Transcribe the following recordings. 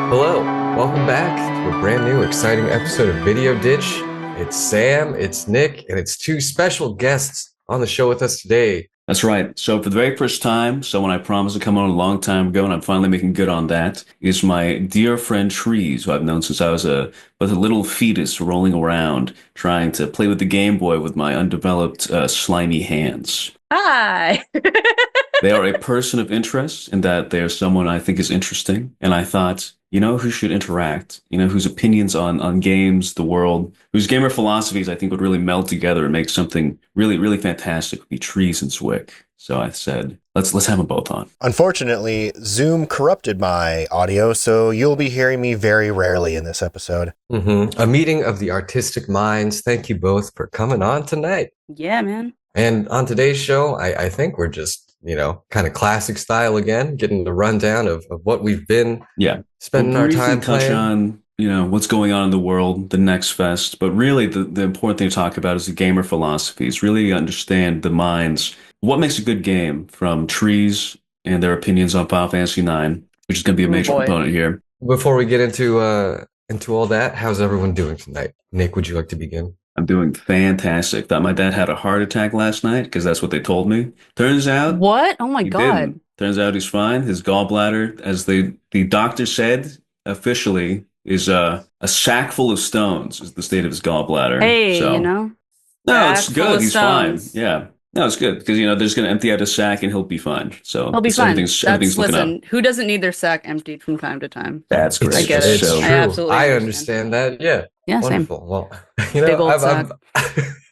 Hello, welcome back to a brand new exciting episode of Video Ditch. It's Sam, it's Nick, and it's two special guests on the show with us today. That's right. So for the very first time, someone I promised to come on a long time ago, and I'm finally making good on that, is my dear friend Trees, who I've known since I was a little fetus rolling around, trying to play with the Game Boy with my undeveloped, slimy hands. Hi. They are a person of interest in that they are someone I think is interesting, and I thought, you know who should interact, you know, whose opinions on games, the world, whose gamer philosophies I think would really meld together and make something really, really fantastic would be Trees and Zwick. So I said, let's have them both on. Unfortunately, Zoom corrupted my audio, so you'll be hearing me very rarely in this episode. A meeting of the artistic minds. Thank you both for coming on tonight. Yeah, man. And on today's show, I think we're just, kind of classic style again, getting the rundown of what we've been spending our time playing. Touch on, what's going on in the world, the next fest. But really, the important thing to talk about is the gamer philosophies. Really understand the minds. What makes a good game from Trees and their opinions on Final Fantasy IX, which is going to be a major component here. Before we get into all that, how's everyone doing tonight? Nick, would you like to begin? I'm doing fantastic. Thought my dad had a heart attack last night because that's what they told me. Turns out, what? Oh my God! Didn't. Turns out he's fine. His gallbladder, as the doctor said officially, is a sack full of stones. Is the state of his gallbladder. Hey, so, no, it's good. He's fine. Yeah. No, it's good because they're just going to empty out his sack and he'll be fine. So he'll be fine. Everything's looking up. Who doesn't need their sack emptied from time to time? That's great. I get it. It's true. I absolutely understand that. Yeah. Yeah, wonderful. same. Well, Big old sack.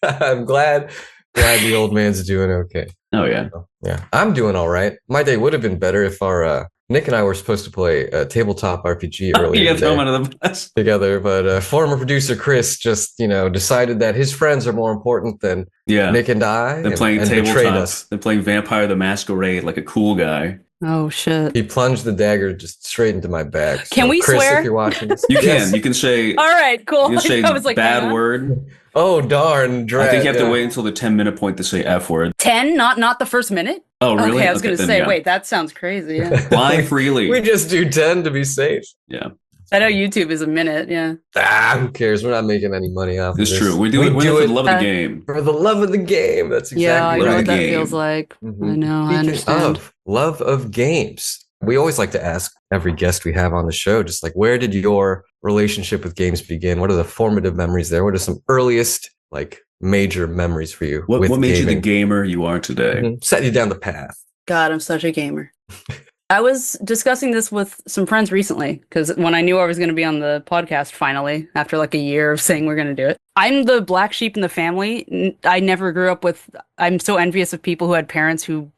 I'm glad the old man's doing okay. Oh yeah. Yeah, I'm doing all right. My day would have been better if our Nick and I were supposed to play a tabletop RPG earlier today throw him under the bus together, but former producer Chris just decided that his friends are more important than Nick and I. They're playing tabletop. They're playing Vampire the Masquerade like a cool guy. Oh shit! He plunged the dagger just straight into my back. Can we Chris, swear? If you're watching this, you can. You can say. All right, cool. You can say I was like, bad word. Oh darn! I think you have to wait until the 10-minute point to say F word. 10, not the first minute. Oh really? Okay, I was gonna say. Wait, that sounds crazy. Yeah. Fly freely. We just do 10 to be safe. Yeah. I know YouTube is a minute. Yeah. Who cares? We're not making any money off. It's this. true. We're doing it for the love of the game. For the love of the game. That's exactly I right. know what that feels like. Mm-hmm. I know. Speaking I understand. of love of games. We always like to ask every guest we have on the show, just like, where did your relationship with games begin? What are the formative memories there? What are some earliest, major memories for you? What made you the gamer you are today? Mm-hmm. Set you down the path. God, I'm such a gamer. I was discussing this with some friends recently because when I knew I was going to be on the podcast finally, after a year of saying we're going to do it, I'm the black sheep in the family. I never grew up with. I'm so envious of people who had parents who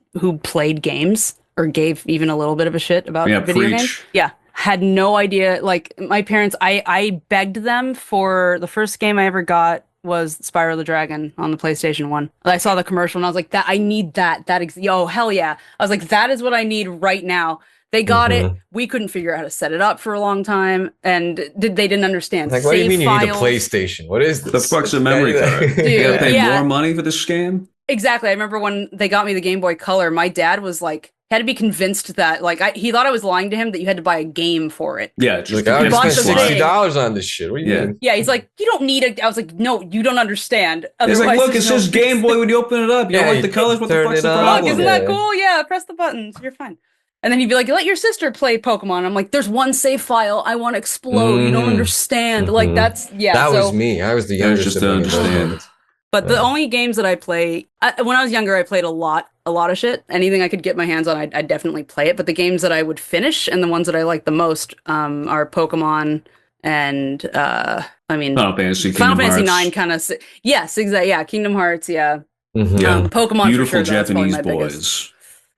played games or gave even a little bit of a shit about video games. Yeah. Had no idea. My parents, I begged them for the first game I ever got was Spyro the Dragon on the PlayStation 1. I saw the commercial and I was like, I need that. Yo, hell yeah. I was like, that is what I need right now. They got it. We couldn't figure out how to set it up for a long time, and they didn't understand. What do you mean you need a PlayStation? What is this? The fuck's a memory card? Dude, you gotta pay more money for this scam? Exactly. I remember when they got me the Game Boy Color, my dad was had to be convinced that he thought I was lying to him that you had to buy a game for it. Yeah, just I spent $60 on this shit. What do you mean? Yeah, he's like, you don't need it. I was like, no, you don't understand. He's like, look, it says Game Boy when you open it up. You don't like the colors? What the fuck's the problem? Look, isn't that cool? Yeah, press the buttons. You're fine. And then he'd be like, let your sister play Pokemon. I'm like, there's one save file. I want to explode. You don't understand. That was me. I was the youngest. Just to understand. But the only games that I play, when I was younger, I played a lot of shit. Anything I could get my hands on, I'd definitely play it. But the games that I would finish and the ones that I like the most are Pokemon and, Final Fantasy IX kind of. Yes, exactly. Yeah, Kingdom Hearts, yeah. Pokemon, beautiful for sure, Japanese boys. Biggest.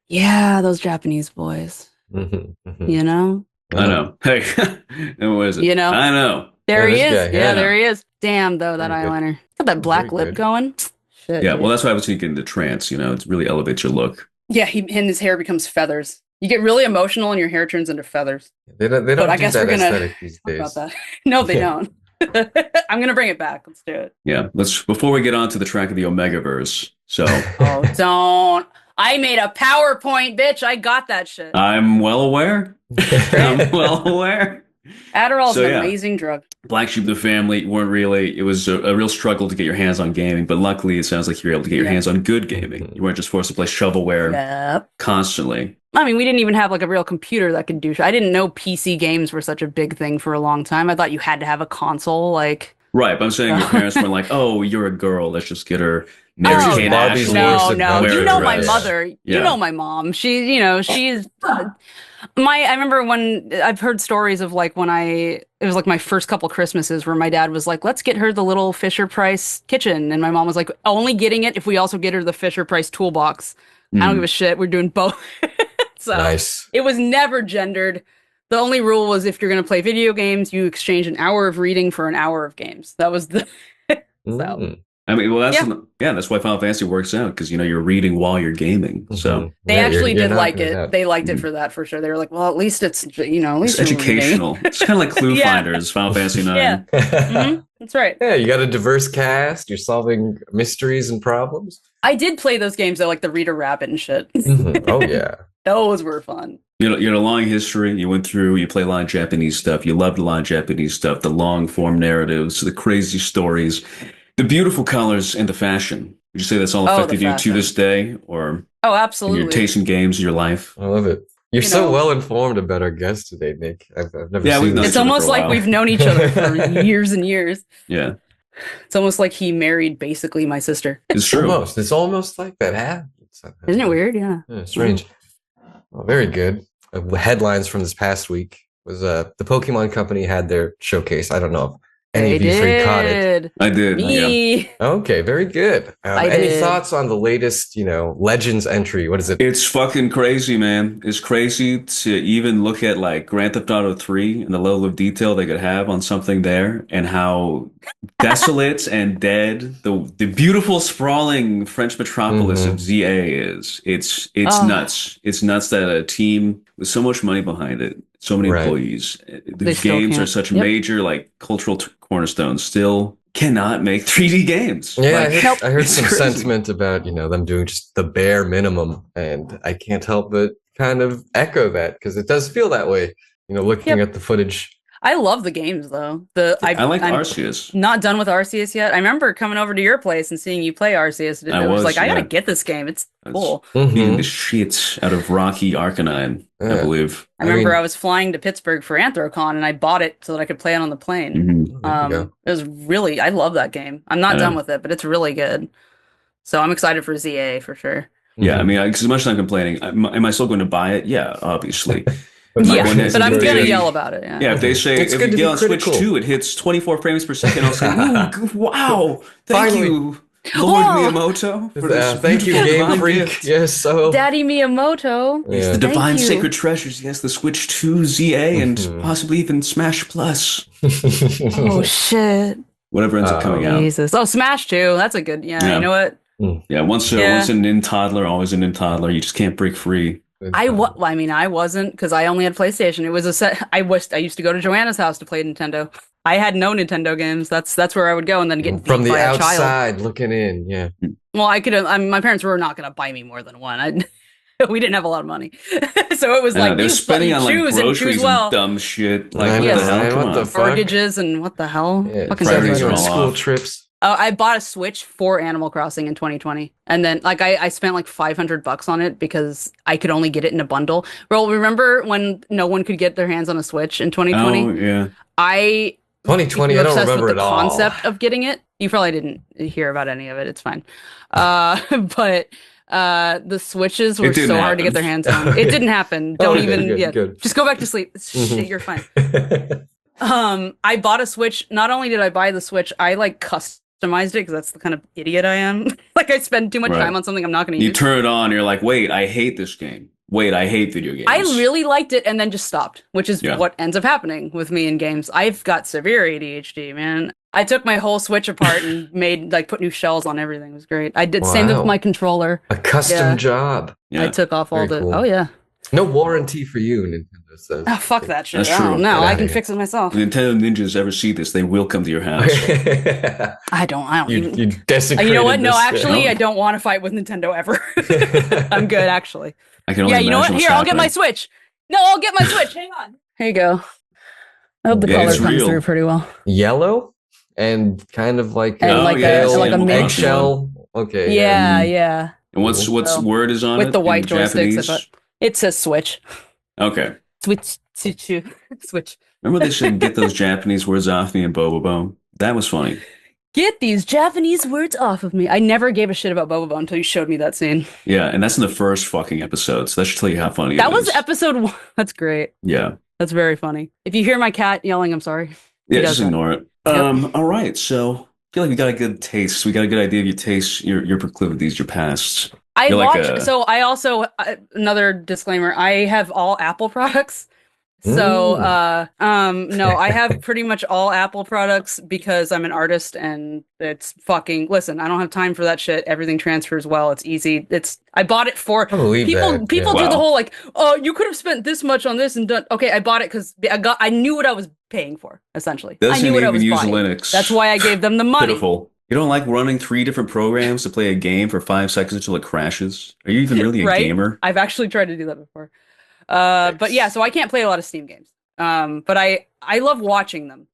Yeah, those Japanese boys. You know? I know. Hey, what is it? I know. There he is. Yeah, there he is. Damn, though, that eyeliner. Got that black lip going. Shit, yeah, well, that's why I was thinking the trance, it really elevates your look. Yeah, and his hair becomes feathers. You get really emotional and your hair turns into feathers. They don't do that aesthetic these days. About that. No, they don't. I'm going to bring it back. Let's do it. Yeah, before we get on to the track of the Omegaverse, so. Oh, don't. I made a PowerPoint, bitch. I got that shit. I'm well aware. I'm well aware. Adderall's So, an yeah. amazing drug. Black sheep of the family weren't really. It was a real struggle to get your hands on gaming, but luckily it sounds like you were able to get your hands on good gaming. You weren't just forced to play shovelware Yep. constantly. I mean, we didn't even have like a real computer that could do. I didn't know PC games were such a big thing for a long time. I thought you had to have a console. Like, Right, but I'm saying your parents weren't like, "Oh, you're a girl. Let's just get her Mary Oh, Kate Barbie's Ashley." worst no. adventure You know my dress. mother. You Yeah. know my mom. She's I remember when I've heard stories of like when it was like my first couple Christmases where my dad was like, let's get her the little Fisher Price kitchen. And my mom was like, only getting it if we also get her the Fisher Price toolbox. I don't give a shit. We're doing both. So Nice. it was never gendered. The only rule was if you're going to play video games, you exchange an hour of reading for an hour of games. That was the. Mm. I mean, well, that's why Final Fantasy works out because you're reading while you're gaming. So Mhm. They Yeah, actually you're did not like gonna it. have- They liked it for that for sure. They were like, well, at least it's at it's least you're reading. educational. It's kind of like Clue Yeah. Finders, Final Fantasy 9. Yeah. Mhm. That's right. Yeah, you got a diverse cast. You're solving mysteries and problems. I did play those games though, like the Reader Rabbit and shit. Mhm. Oh yeah. Those were fun. You had a long history. You went through. You play a lot of Japanese stuff. You loved a lot of Japanese stuff. The long form narratives, the crazy stories, the beautiful colors, and the fashion. Would you say that's all Oh, the affected you to fashion. this day, or Oh, in your absolutely. taste in games, your life? I love it. You're You so know- well informed about our guest today, Nick. I've never Yeah, we've seen known this. It's each other almost for a like while. we've known each other for years and years. Yeah, It's almost like he married basically my sister. it's true. Almost. It's almost like that happens. Isn't it weird? Yeah. Yeah, strange. Well, very good. Headlines from this past week was the Pokemon Company had their showcase. I don't know if any of you three caught it. did. I did. Yeah. Me. Okay, very good. I Any did. thoughts on the latest, Legends entry? What is it? It's fucking crazy, man. It's crazy to even look at like Grand Theft Auto 3 and the level of detail they could have on something there and how desolate and dead the beautiful sprawling French metropolis Mhm. of ZA is. It's Oh. nuts. It's nuts that a team with so much money behind it, so many Right. employees, They these still games can't. are such Yep. major like cultural cornerstones, still cannot make 3D games. Yeah, Like, I heard it's some crazy. sentiment about, them doing just the bare minimum. And I can't help but kind of echo that because it does feel that way, looking at the footage. I love the games though. I like I'm Arceus. not done with Arceus yet. I remember coming over to your place and seeing you play Arceus. I I was was, like, I gotta yeah. get this game. It's That's- cool. Beating Mhm. the shit out of Rocky Arcanine, I Yeah. believe. I remember mean- I was flying to Pittsburgh for Anthrocon and I bought it so that I could play it on the plane. Mhm. There you go. It was really, I love that game. I'm not I done know. with it, but it's really good. So I'm excited for ZA for sure. Yeah, I Mhm. mean, as much as I'm complaining, am I still going to buy it? Yeah, obviously. But my Yeah, point is, but I'm if gonna they- yell about it. Yeah. Yeah, if they say It's if good you to get be on Switch critical. 2, it hits 24 frames per second. I'll say, "Ooh, wow, thank Finally. you, Lord Oh. Miyamoto, for this Thank you, beautiful Game divine Freak. gift." Yes, so Daddy Miyamoto. It's Yeah. the Thank divine you. sacred treasures. Yes, the Switch 2 ZA and Mhm. possibly even Smash Plus, Oh shit. whatever ends up coming out. Jesus. Oh, Smash 2. That's a good. Yeah. Yeah. You know what? Yeah, once a nin toddler, always a nin toddler. You just can't break free. I wasn't because I only had PlayStation. It was a set. I used to go to Joanna's house to play Nintendo. I had no Nintendo games. That's where I would go and then get beat From the by a child. outside looking in. Yeah. Well, I could. My parents were not going to buy me more than one. We didn't have a lot of money, so it was I know, like they're you spending on like choose and groceries choose well. and dumb shit. Like, I what know, the hell? man, Come what the on. fuck? Mortgages and what the hell? Yeah, Fucking priorities so are good. all school off. trips. Oh, I bought a Switch for Animal Crossing in 2020, and then like I spent like $500 on it because I could only get it in a bundle. Well, remember when no one could get their hands on a Switch in 2020? Oh, yeah. I 2020, became I don't obsessed remember with it the all. concept of getting it. You probably didn't hear about any of it. It's fine. But the Switches were It didn't so hard to get their happen. hands on. It didn't happen. Oh, Don't okay, even. good, Yeah, good. just go back to sleep. Shit, you're fine. I bought a Switch. Not only did I buy the Switch, I like customized it because that's the kind of idiot I am. Like I spend too much Right. time on something I'm not going to You use. turn it on, you're like, wait, I hate this game. Wait, I hate video games. I really liked it and then just stopped, which is Yeah. what ends up happening with me in games. I've got severe ADHD, man. I took my whole Switch apart and put new shells on everything. It was great. I did same Wow. with my controller. A custom Yeah. job. Yeah. I took off all Very the. cool. Oh yeah. No warranty for you, Nintendo says. Oh, fuck that shit. That's I don't true. know. Get I outta can here. fix it myself. If Nintendo ninjas ever see this, they will come to your house. I don't you even. desecrated You know what? No, this, actually, no. I don't want to fight with Nintendo ever. I'm good, actually. I can only Yeah, you know what? imagine what's Here, I'll get my happening. Switch. No, I'll get my Switch. Hang on. Here you go. I hope the Yeah, color it's comes real. through pretty well. Yellow and kind of like And like a- pale like a mint. eggshell. Okay. Yeah, Mm. yeah. And what's Well, word is on with it the white in joysticks, Japanese? but it says Switch. Okay. Switch. Switch. Remember they said get those Japanese words off me in Bobobo? That was funny. Get these Japanese words off of me. I never gave a shit about Boba until you showed me that scene. Yeah, and that's in the first fucking episode, so that should tell you how funny That it was is. episode 1. That's great. Yeah. That's very funny. If you hear my cat yelling, I'm sorry. Yeah, He does just that. ignore it. Yep. All right, so I feel like we got a good taste. We got a good idea of your tastes, your proclivities, your pasts. I You're like watch. a- So I also another disclaimer. I have all Apple products. So no, I have pretty much all Apple products because I'm an artist and it's fucking listen, I don't have time for that shit. Everything transfers well. It's easy. I bought it for I believe people that, do yeah. the Wow. whole like, oh, you could have spent this much on this and done okay, I bought it because I knew what I was paying for, essentially. I Doesn't knew what I even was use buying. Linux. That's why I gave them the money. Pitiful. You don't like running 3 different programs to play a game for 5 seconds until it crashes? Are you even really a Right? gamer? I've actually tried to do that before. But yeah, so I can't play a lot of Steam games. But I love watching them.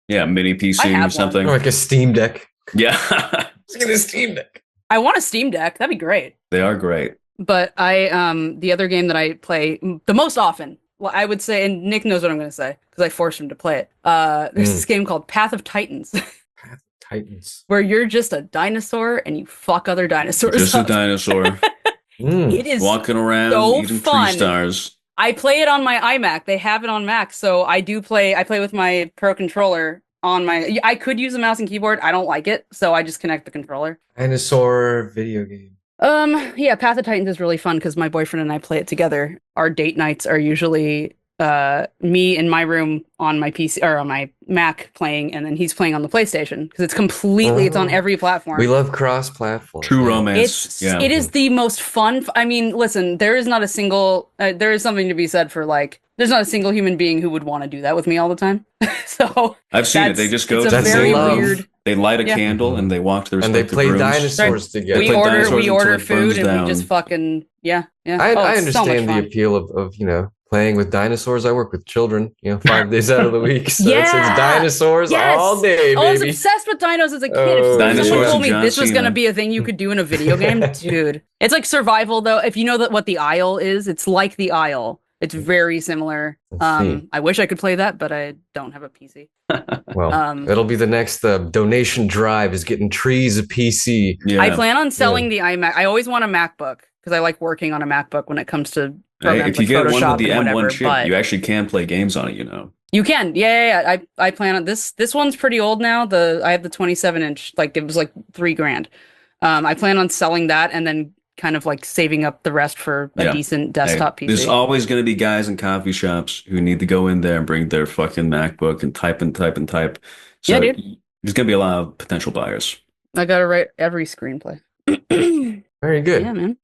Yeah, mini I PC have or one. something. Or like a Steam Deck. Yeah, Look at this Steam Deck. I want a Steam Deck. That'd be great. they are great. But the other game that I play the most often, well, I would say, and Nick knows what I'm going to say because I forced him to play it. There's this game called Path of Titans, Titans. where you're just a dinosaur and you fuck other dinosaurs. Just a up. dinosaur It is. walking around so eating fun. 3 stars. I play it on my iMac. They have it on Mac, so I do play. I play with my Pro controller on my. I could use a mouse and keyboard. I don't like it, so I just connect the controller. Dinosaur video game. Yeah, Path of Titans is really fun because my boyfriend and I play it together. Our date nights are usually me in my room on my PC or on my Mac playing, and then he's playing on the PlayStation because it's completely it's on every platform. We love cross-platform. True romance. It's Yeah. it is the most fun. I mean, listen, there is not a single. There is something to be said for like. There's not a single human being who would want to do that with me all the time. So I've seen it. They just go it's a to That's very love. weird. They light a Yeah. candle and they walk to their And they respective play rooms. dinosaurs together. They We play dinosaurs order until it food burns and down. we just fucking yeah. I Oh, it's so much understand the fun. appeal of playing with dinosaurs. I work with children, 5 days out of the week. So it's Yeah. dinosaurs Yes. all day, I was baby. obsessed with dinos as a kid. Oh, If Dinosaurs someone told and me John this was Cena. going to be a thing you could do in a video game, dude. It's like survival, though. If you know what the Isle is, it's like the Isle. It's very similar. Let's see. I wish I could play that, but I don't have a PC. Well, it'll be the next donation drive is getting trees a PC. Yeah. I plan on selling the iMac. I always want a MacBook because I like working on a MacBook when it comes to Hey, programs if you like get one Photoshop with the and M1 whatever. chip, But you actually can play games on it, you can, yeah. I plan on this. This one's pretty old now. I have the 27-inch. Like it was like $3,000. I plan on selling that and then kind of like saving up the rest for a Yeah. decent desktop Hey, PC. there's always going to be guys in coffee shops who need to go in there and bring their fucking MacBook and type and type and type. So Yeah, dude. there's going to be a lot of potential buyers. I gotta write every screenplay. Very good. Yeah, man.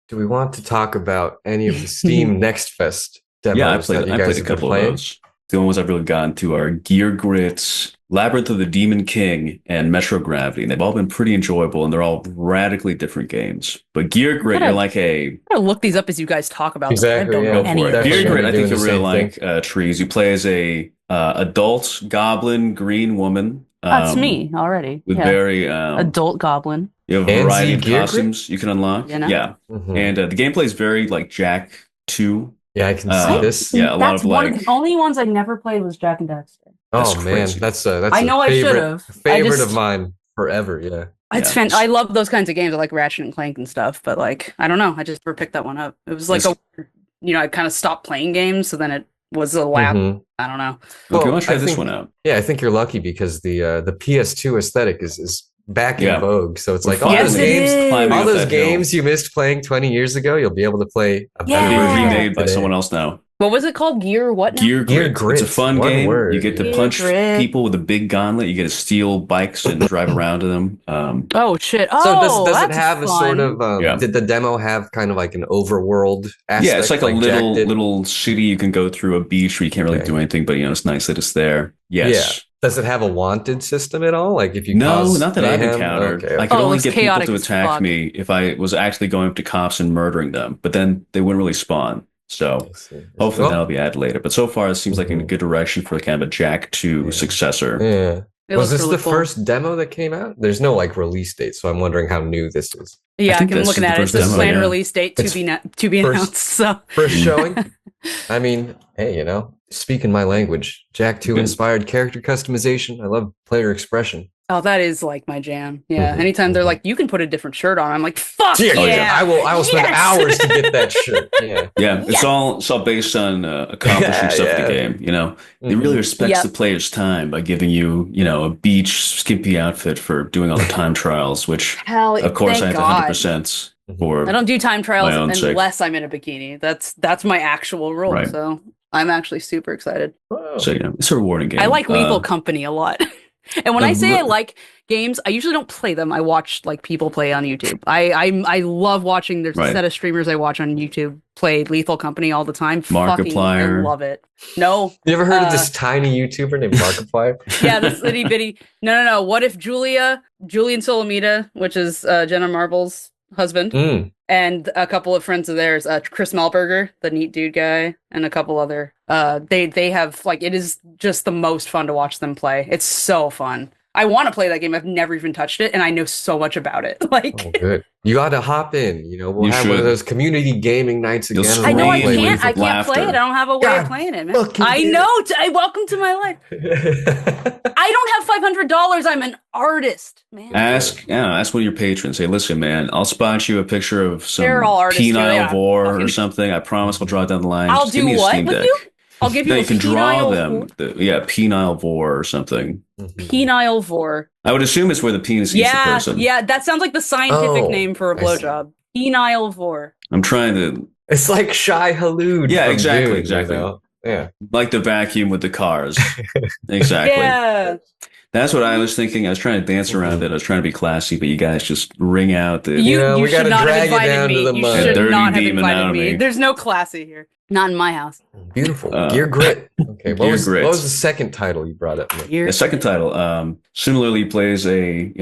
Do we want to talk about any of the Steam Next Fest demos Yeah, I that played you a guys have been couple of playing? those. The only ones I've really gotten to are GearGrit, Labyrinth of the Demon King, and Metro Gravity. And they've all been pretty enjoyable, and they're all radically different games. But GearGrit, Gotta- you're like a... I'm gonna look these up as you guys talk about them. Exactly, I don't yeah. know Go any for of it. them. Definitely GearGrit, gonna I be think doing you'll the really same like Trees. You play as a adult goblin green woman. That's me already. With Yeah. very... Adult goblin. you have a And variety of GearGrit? costumes you can unlock. You know? Yeah. Mhm. And the gameplay is very like Jack 2. Yeah, I can see Uh, this. Yeah, a lot That's of one like... of the only ones I never played was Jack and Daxter. That's Oh man, crazy. that's I know a I should favorite, have. favorite of mine forever. Yeah. It's Yeah. I love those kinds of games. I like Ratchet and Clank and stuff, but like I don't know. I just never picked that one up. It was like I kind of stopped playing games, so then it was a lap. Mhm. I don't know. Well, if you Well, want to try I this think- one out. Yeah, I think you're lucky because the PS2 aesthetic is back in Yeah. vogue. So it's We're like all Yes, those it games, is. climbing all up those that hill. games you missed playing 20 years ago, you'll be able to play a better Yeah. Being version remade by today. someone else now. What was it called? Gear what now? GearGrit. It's a fun One game. word. You get to punch GearGrit. people with a big gauntlet. You get to steal bikes and drive around to them. Oh shit! So Oh, does it that's have a sort fun. of Yeah. did the demo have kind of like an overworld aspect? Yeah, it's like a Jack did? little city you can go through, a beach where you can't really Okay. do anything, but it's nice that it's there. Yes. Yeah. Does it have a wanted system at all? Like if you No, cause not that I've mayhem? encountered. Okay. I could Oh, it only looks get people chaotic to as attack fuck. me if I was actually going up to cops and murdering them, but then they wouldn't really spawn. So I see. hopefully Well, that'll be added later. But so far, it seems like in a Mhm. good direction for kind of a Jack 2 Yeah. successor. Yeah. It Was looks this really the cool. first demo that came out? There's no like release date, so I'm wondering how new this is. Yeah, think I'm this looking is the at it. It first says demo, planned yeah. release date to It's be first- announced. So First showing? I mean, hey, speaking my language. Jack 2 Good. inspired character customization. I love player expression. oh, that is like my jam. Yeah. Mhm, Anytime they're mhm. like, you can put a different shirt on, I'm like, fuck Yeah, Oh, yeah. yeah. I will spend Yes! hours to get that shirt. Yeah. Yeah, it's Yes! all based on accomplishing stuff in the Yeah. game. It really Mhm. respects Yep. the player's time by giving you, a beach skimpy outfit for doing all the time trials, which Hell, of course I thank have to God. 100% for. I don't do time trials my own sake. unless I'm in a bikini. That's my actual rule. Right. So I'm actually super excited. Oh. So it's a rewarding game. I like Lethal Company a lot. And when I say I like games, I usually don't play them. I watch like people play on YouTube. I love watching. There's a Right. set of streamers I watch on YouTube play Lethal Company all the time. Fucking, Markiplier. I love it. No, You ever heard of this tiny YouTuber named Markiplier? yeah, this itty bitty. No. What if Julian Solomita, which is Jenna Marbles' husband, Mm. and a couple of friends of theirs, Chris Melberger, the neat dude guy, and a couple other. They have like it is just the most fun to watch them play. It's so fun. I want to play that game. I've never even touched it, and I know so much about it. Like, Oh, good. You got to hop in. We'll You have one of should. those community gaming nights You'll again. I know I Scream can't. with I can't play it. I laughter. don't have a way God of playing it, man. fucking I damn it. know. Welcome to my life. I don't have $500. I'm an artist, man. Ask one of your patrons. Say, listen, man, I'll spot you a picture of some They're all artists, too, penile yeah. vor or Fucking- something. I promise I'll draw it down the line. I'll Just give do me a what Steam with Deck. you? I'll give you No, a you can draw penile them. Penile vor or something. penile vor. I would assume it's where the penis eats the Yeah, person. yeah. That sounds like the scientific Oh, name for a I see. blowjob. Penile vor. I'm trying to It's like Shai Halud. Yeah, from exactly, Dune, exactly. Yeah. like the vacuum with the cars. Exactly. Yeah. That's what I was thinking. I was trying to dance around it. I was trying to be classy, but you guys just ring out the. You we should gotta not have drag it invited down me. to the You mud. should Dirty not have demon out invited of me. me. There's no classy here. Not in my house. Beautiful. Uh, GearGrit. Okay. What was GearGrit. the second title you brought up, Nick? You're- The second title, similarly plays a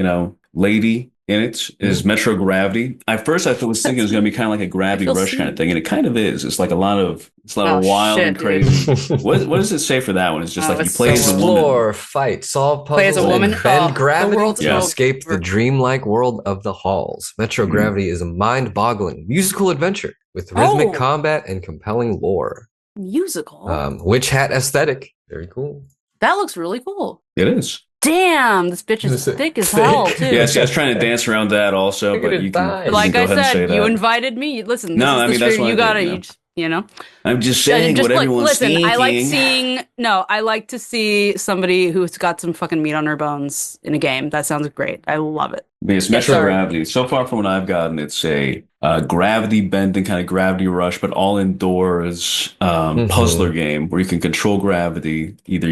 lady in it, is Metro Gravity. At first, I was thinking it was going to be kind of like a Gravity feel Rush seen. kind of thing, and it kind of is. It's like a lot of Oh, wild shit, and dude. crazy. What does it say for that one? It's just Oh, like you it's play so as a woman. Explore, fight, solve Play as puzzles, a woman? and bend Oh, the gravity world's to Yeah. escape the over. dreamlike world of the halls. Metro Mhm. Gravity is a mind-boggling musical adventure with rhythmic Oh. combat and compelling lore. Musical. Witch hat aesthetic. Very cool. That looks really cool. It is. Damn, this bitch is Is it thick as thick? hell too. Yeah, see, I was trying to dance around that also, Look at but it you can, die. you Like can I go ahead and say said, you that. invited me. Listen, No, this I is mean, the that's stream. what You I gotta, did, yeah. you just, you know. I'm just saying what everyone's listen, thinking. I like seeing. No, I like to see somebody who's got some fucking meat on her bones in a game. That sounds great. I love it. But it's Yeah, Metro sorry. Gravity. So far from what I've gotten, it's a gravity bending kind of Gravity Rush, but all indoors puzzler game where you can control gravity, either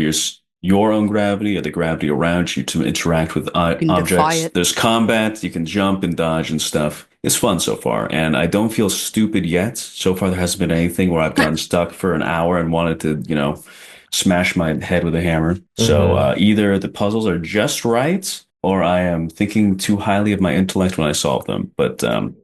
your own gravity or the gravity around you to interact with can defy objects. it. There's combat, you can jump and dodge and stuff. It's fun so far, and I don't feel stupid yet. So far, there hasn't been anything where I've gotten stuck for an hour and wanted to, smash my head with a hammer. So either the puzzles are just right, or I am thinking too highly of my intellect when I solve them. But I'm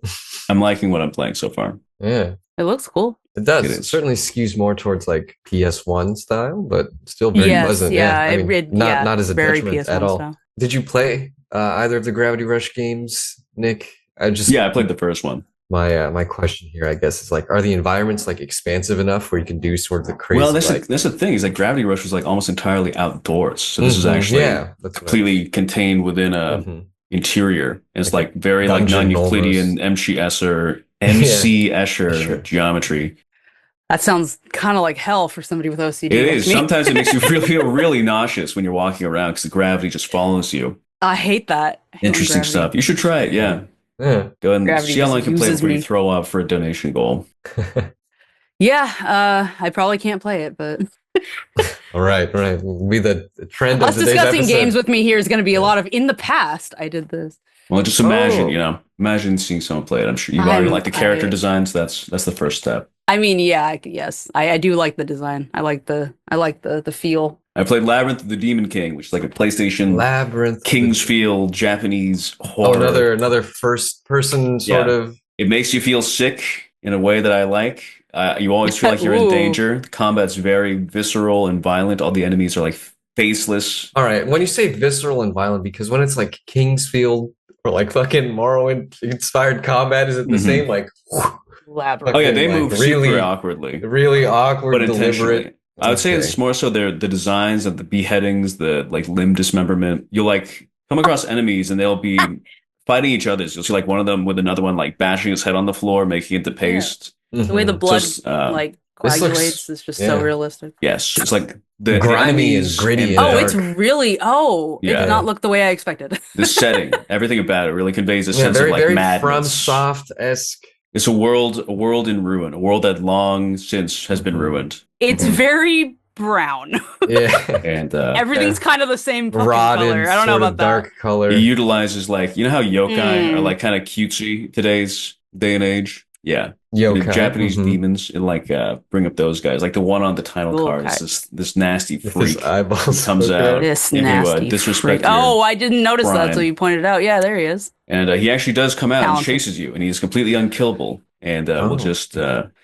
liking what I'm playing so far. Yeah. It looks cool. It does. It It is. certainly skews more towards like PS1 style, but still very Yes, pleasant. yeah, I mean, not as a very detriment PS1 at all. style. Did you play either of the Gravity Rush games, Nick? I played the first one. My question here, I guess, is like, are the environments like expansive enough where you can do sort of the crazy? Well, that's like, the thing is that Gravity Rush was like almost entirely outdoors. So this is actually that's what completely contained within a Mhm. interior. It's like very dungeon non-Euclidean MC Escher Sure. geometry. That sounds kind of like hell for somebody with OCD. It like is. me. Sometimes it makes you feel really nauseous when you're walking around because the gravity just follows you. I hate that. I hate when Interesting gravity- stuff. You should try it. Yeah. Yeah. Go ahead and Gravity see how long you just can play uses before you me. throw up for a donation goal. Yeah, I probably can't play it, but All right. Will be the trend of us today's discussing episode. games with me here is going to be a Yeah. lot of in the past. I did this. Well, just imagine, Oh. imagine seeing someone play it. I'm sure you've already like the character designs. That's the first step. I mean, yeah, yes, I do like the design. I like the feel. I played Labyrinth of the Demon King, which is like a PlayStation Labyrinth. Kingsfield Japanese Oh, horror. another first person sort of. It makes you feel sick in a way that I like. You always feel like you're in Ooh. danger. The combat's very visceral and violent. All the enemies are like faceless. All right. When you say visceral and violent, because when it's like Kingsfield or like fucking Morrowind inspired combat, is it the Mhm. same? Like, Labyrinth. Oh yeah, they like, move really- super awkwardly, really awkward, but intentionally. deliberate. I would say Okay. it's more so the designs of the beheadings, the like limb dismemberment. You'll like come across enemies and they'll be fighting each other. So you'll see like one of them with another one like bashing his head on the floor, making it to paste. The way the Mhm. blood Just, like this looks- coagulates is just so yeah. realistic. Yes, it's like the Grimy enemies and gritty and and Oh, the, it's dark. really it Yeah. did not look the way I expected. the setting, everything about it really conveys a Yeah, sense very of like very madness. From Soft esque. It's a world in ruin, a world that long since has been Mhm. ruined. It's Mhm. very brown. Yeah. And Everything's kind of the same fucking Rotted, color. I don't know sort about of that. dark color. it utilizes like how yokai are Mm. like kind of cutesy today's day and age. Yeah. Yokai. The Japanese Mhm. demons and like bring up those guys. Like the one on the title card Okay. is this nasty With freak his eyeballs who comes okay. out. This If you, nasty disrespect freak. your Oh, I didn't notice that prime. until you pointed it out. Yeah, there he is. and he actually does come out and Talented. chases you, and he's completely unkillable and will Oh. just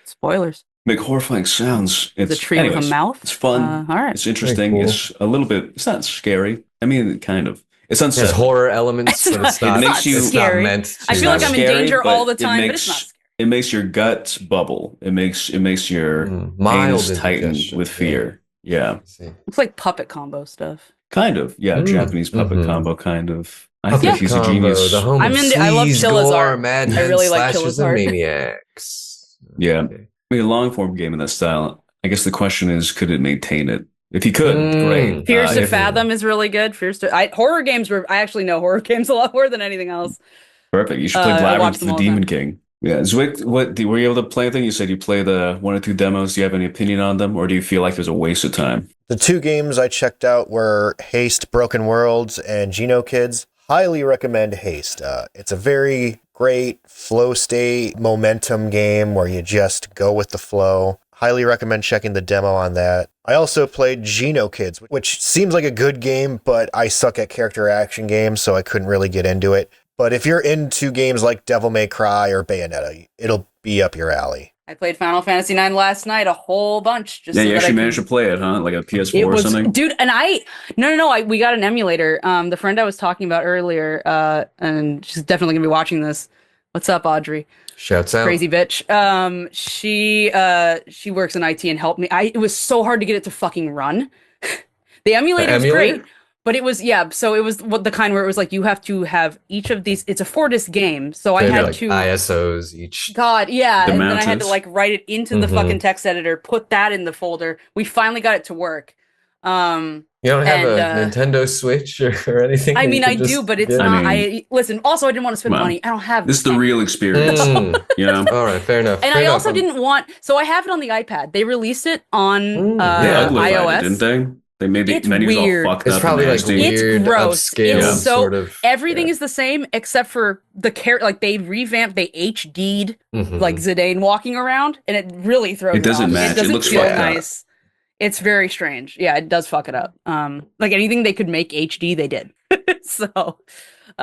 Spoilers. make horrifying sounds. It's a tree with a mouth. It's fun. All right. It's interesting. Very cool. It's a little bit. It's not scary. I mean, kind of. It's It has unsettling. horror elements, It's but it's not- not. it makes you- It's scary. not meant. To I feel like not I'm in scary, danger but all the it time, but makes- it's not scary. It makes your gut bubble. It makes your mild anus tighten indigestion, with fear. Yeah, See. It's like puppet combo stuff. kind of. Yeah, Mm. Japanese puppet Mhm. combo, kind of. I Puppet think he's a combo, genius. The home I'm of into- I love sleaze, Chilla's gore, art. madmen, I really like slashes, Chilla's and art. maniacs. Yeah. Okay. I mean, a long form game in that style. I guess the question is, could it maintain it? If he could, Mm. great. Fears to If- Fathom is really good. Horror games I actually know horror games a lot more than anything else. Perfect. You should play I Labyrinth watch of them the all the Demon time. King. Yeah, Zwick, were you able to play anything? You said you played the 1 or 2 demos. Do you have any opinion on them, or do you feel like it was a waste of time? The 2 games I checked out were Haste Broken Worlds and Geno Kids. Highly recommend Haste. It's a very great flow state momentum game where you just go with the flow. Highly recommend checking the demo on that. I also played Geno Kids, which seems like a good game, but I suck at character action games, so I couldn't really get into it. But if you're into games like Devil May Cry or Bayonetta, it'll be up your alley. I played Final Fantasy IX last night a whole bunch. Just Yeah, so you that actually I managed could- to play it, huh? Like a PS4 It or was, something? dude, and we got an emulator. The friend I was talking about earlier, and she's definitely gonna be watching this. What's up, Audrey? Shouts out. Crazy bitch. She works in IT and helped me. It was so hard to get it to fucking run. The emulator was emulator? great, but it was so it was the kind where it was like you have to have each of these. It's a 4-disc game, so I They're had like to. ISOs each. God, yeah, The and then I had to mountains. like write it into the Mhm. fucking text editor, put that in the folder. We finally got it to work. You don't have And, a Nintendo Switch or anything? I that you mean, could I do, just but it's get? not. I mean- Listen. Also, I didn't want to spend Come on. money. I don't have. This is the any. real experience, Mm. you know? All right, fair enough. And fair I enough. also didn't want. So I have it on the iPad. They released it on Mm, They yeah. uglified iOS. it, didn't they? They made the It's menus weird. all fucked It's up probably and like nasty. It's weird, gross. upscale, It's so- sort of. Everything is the same except for the like they revamped, they HD'd Mhm. like Zidane walking around, and it really throws. It doesn't off. match. It It doesn't looks feel fucked up. nice. It's very strange. Yeah, it does fuck it up. Like anything they could make HD, they did. So,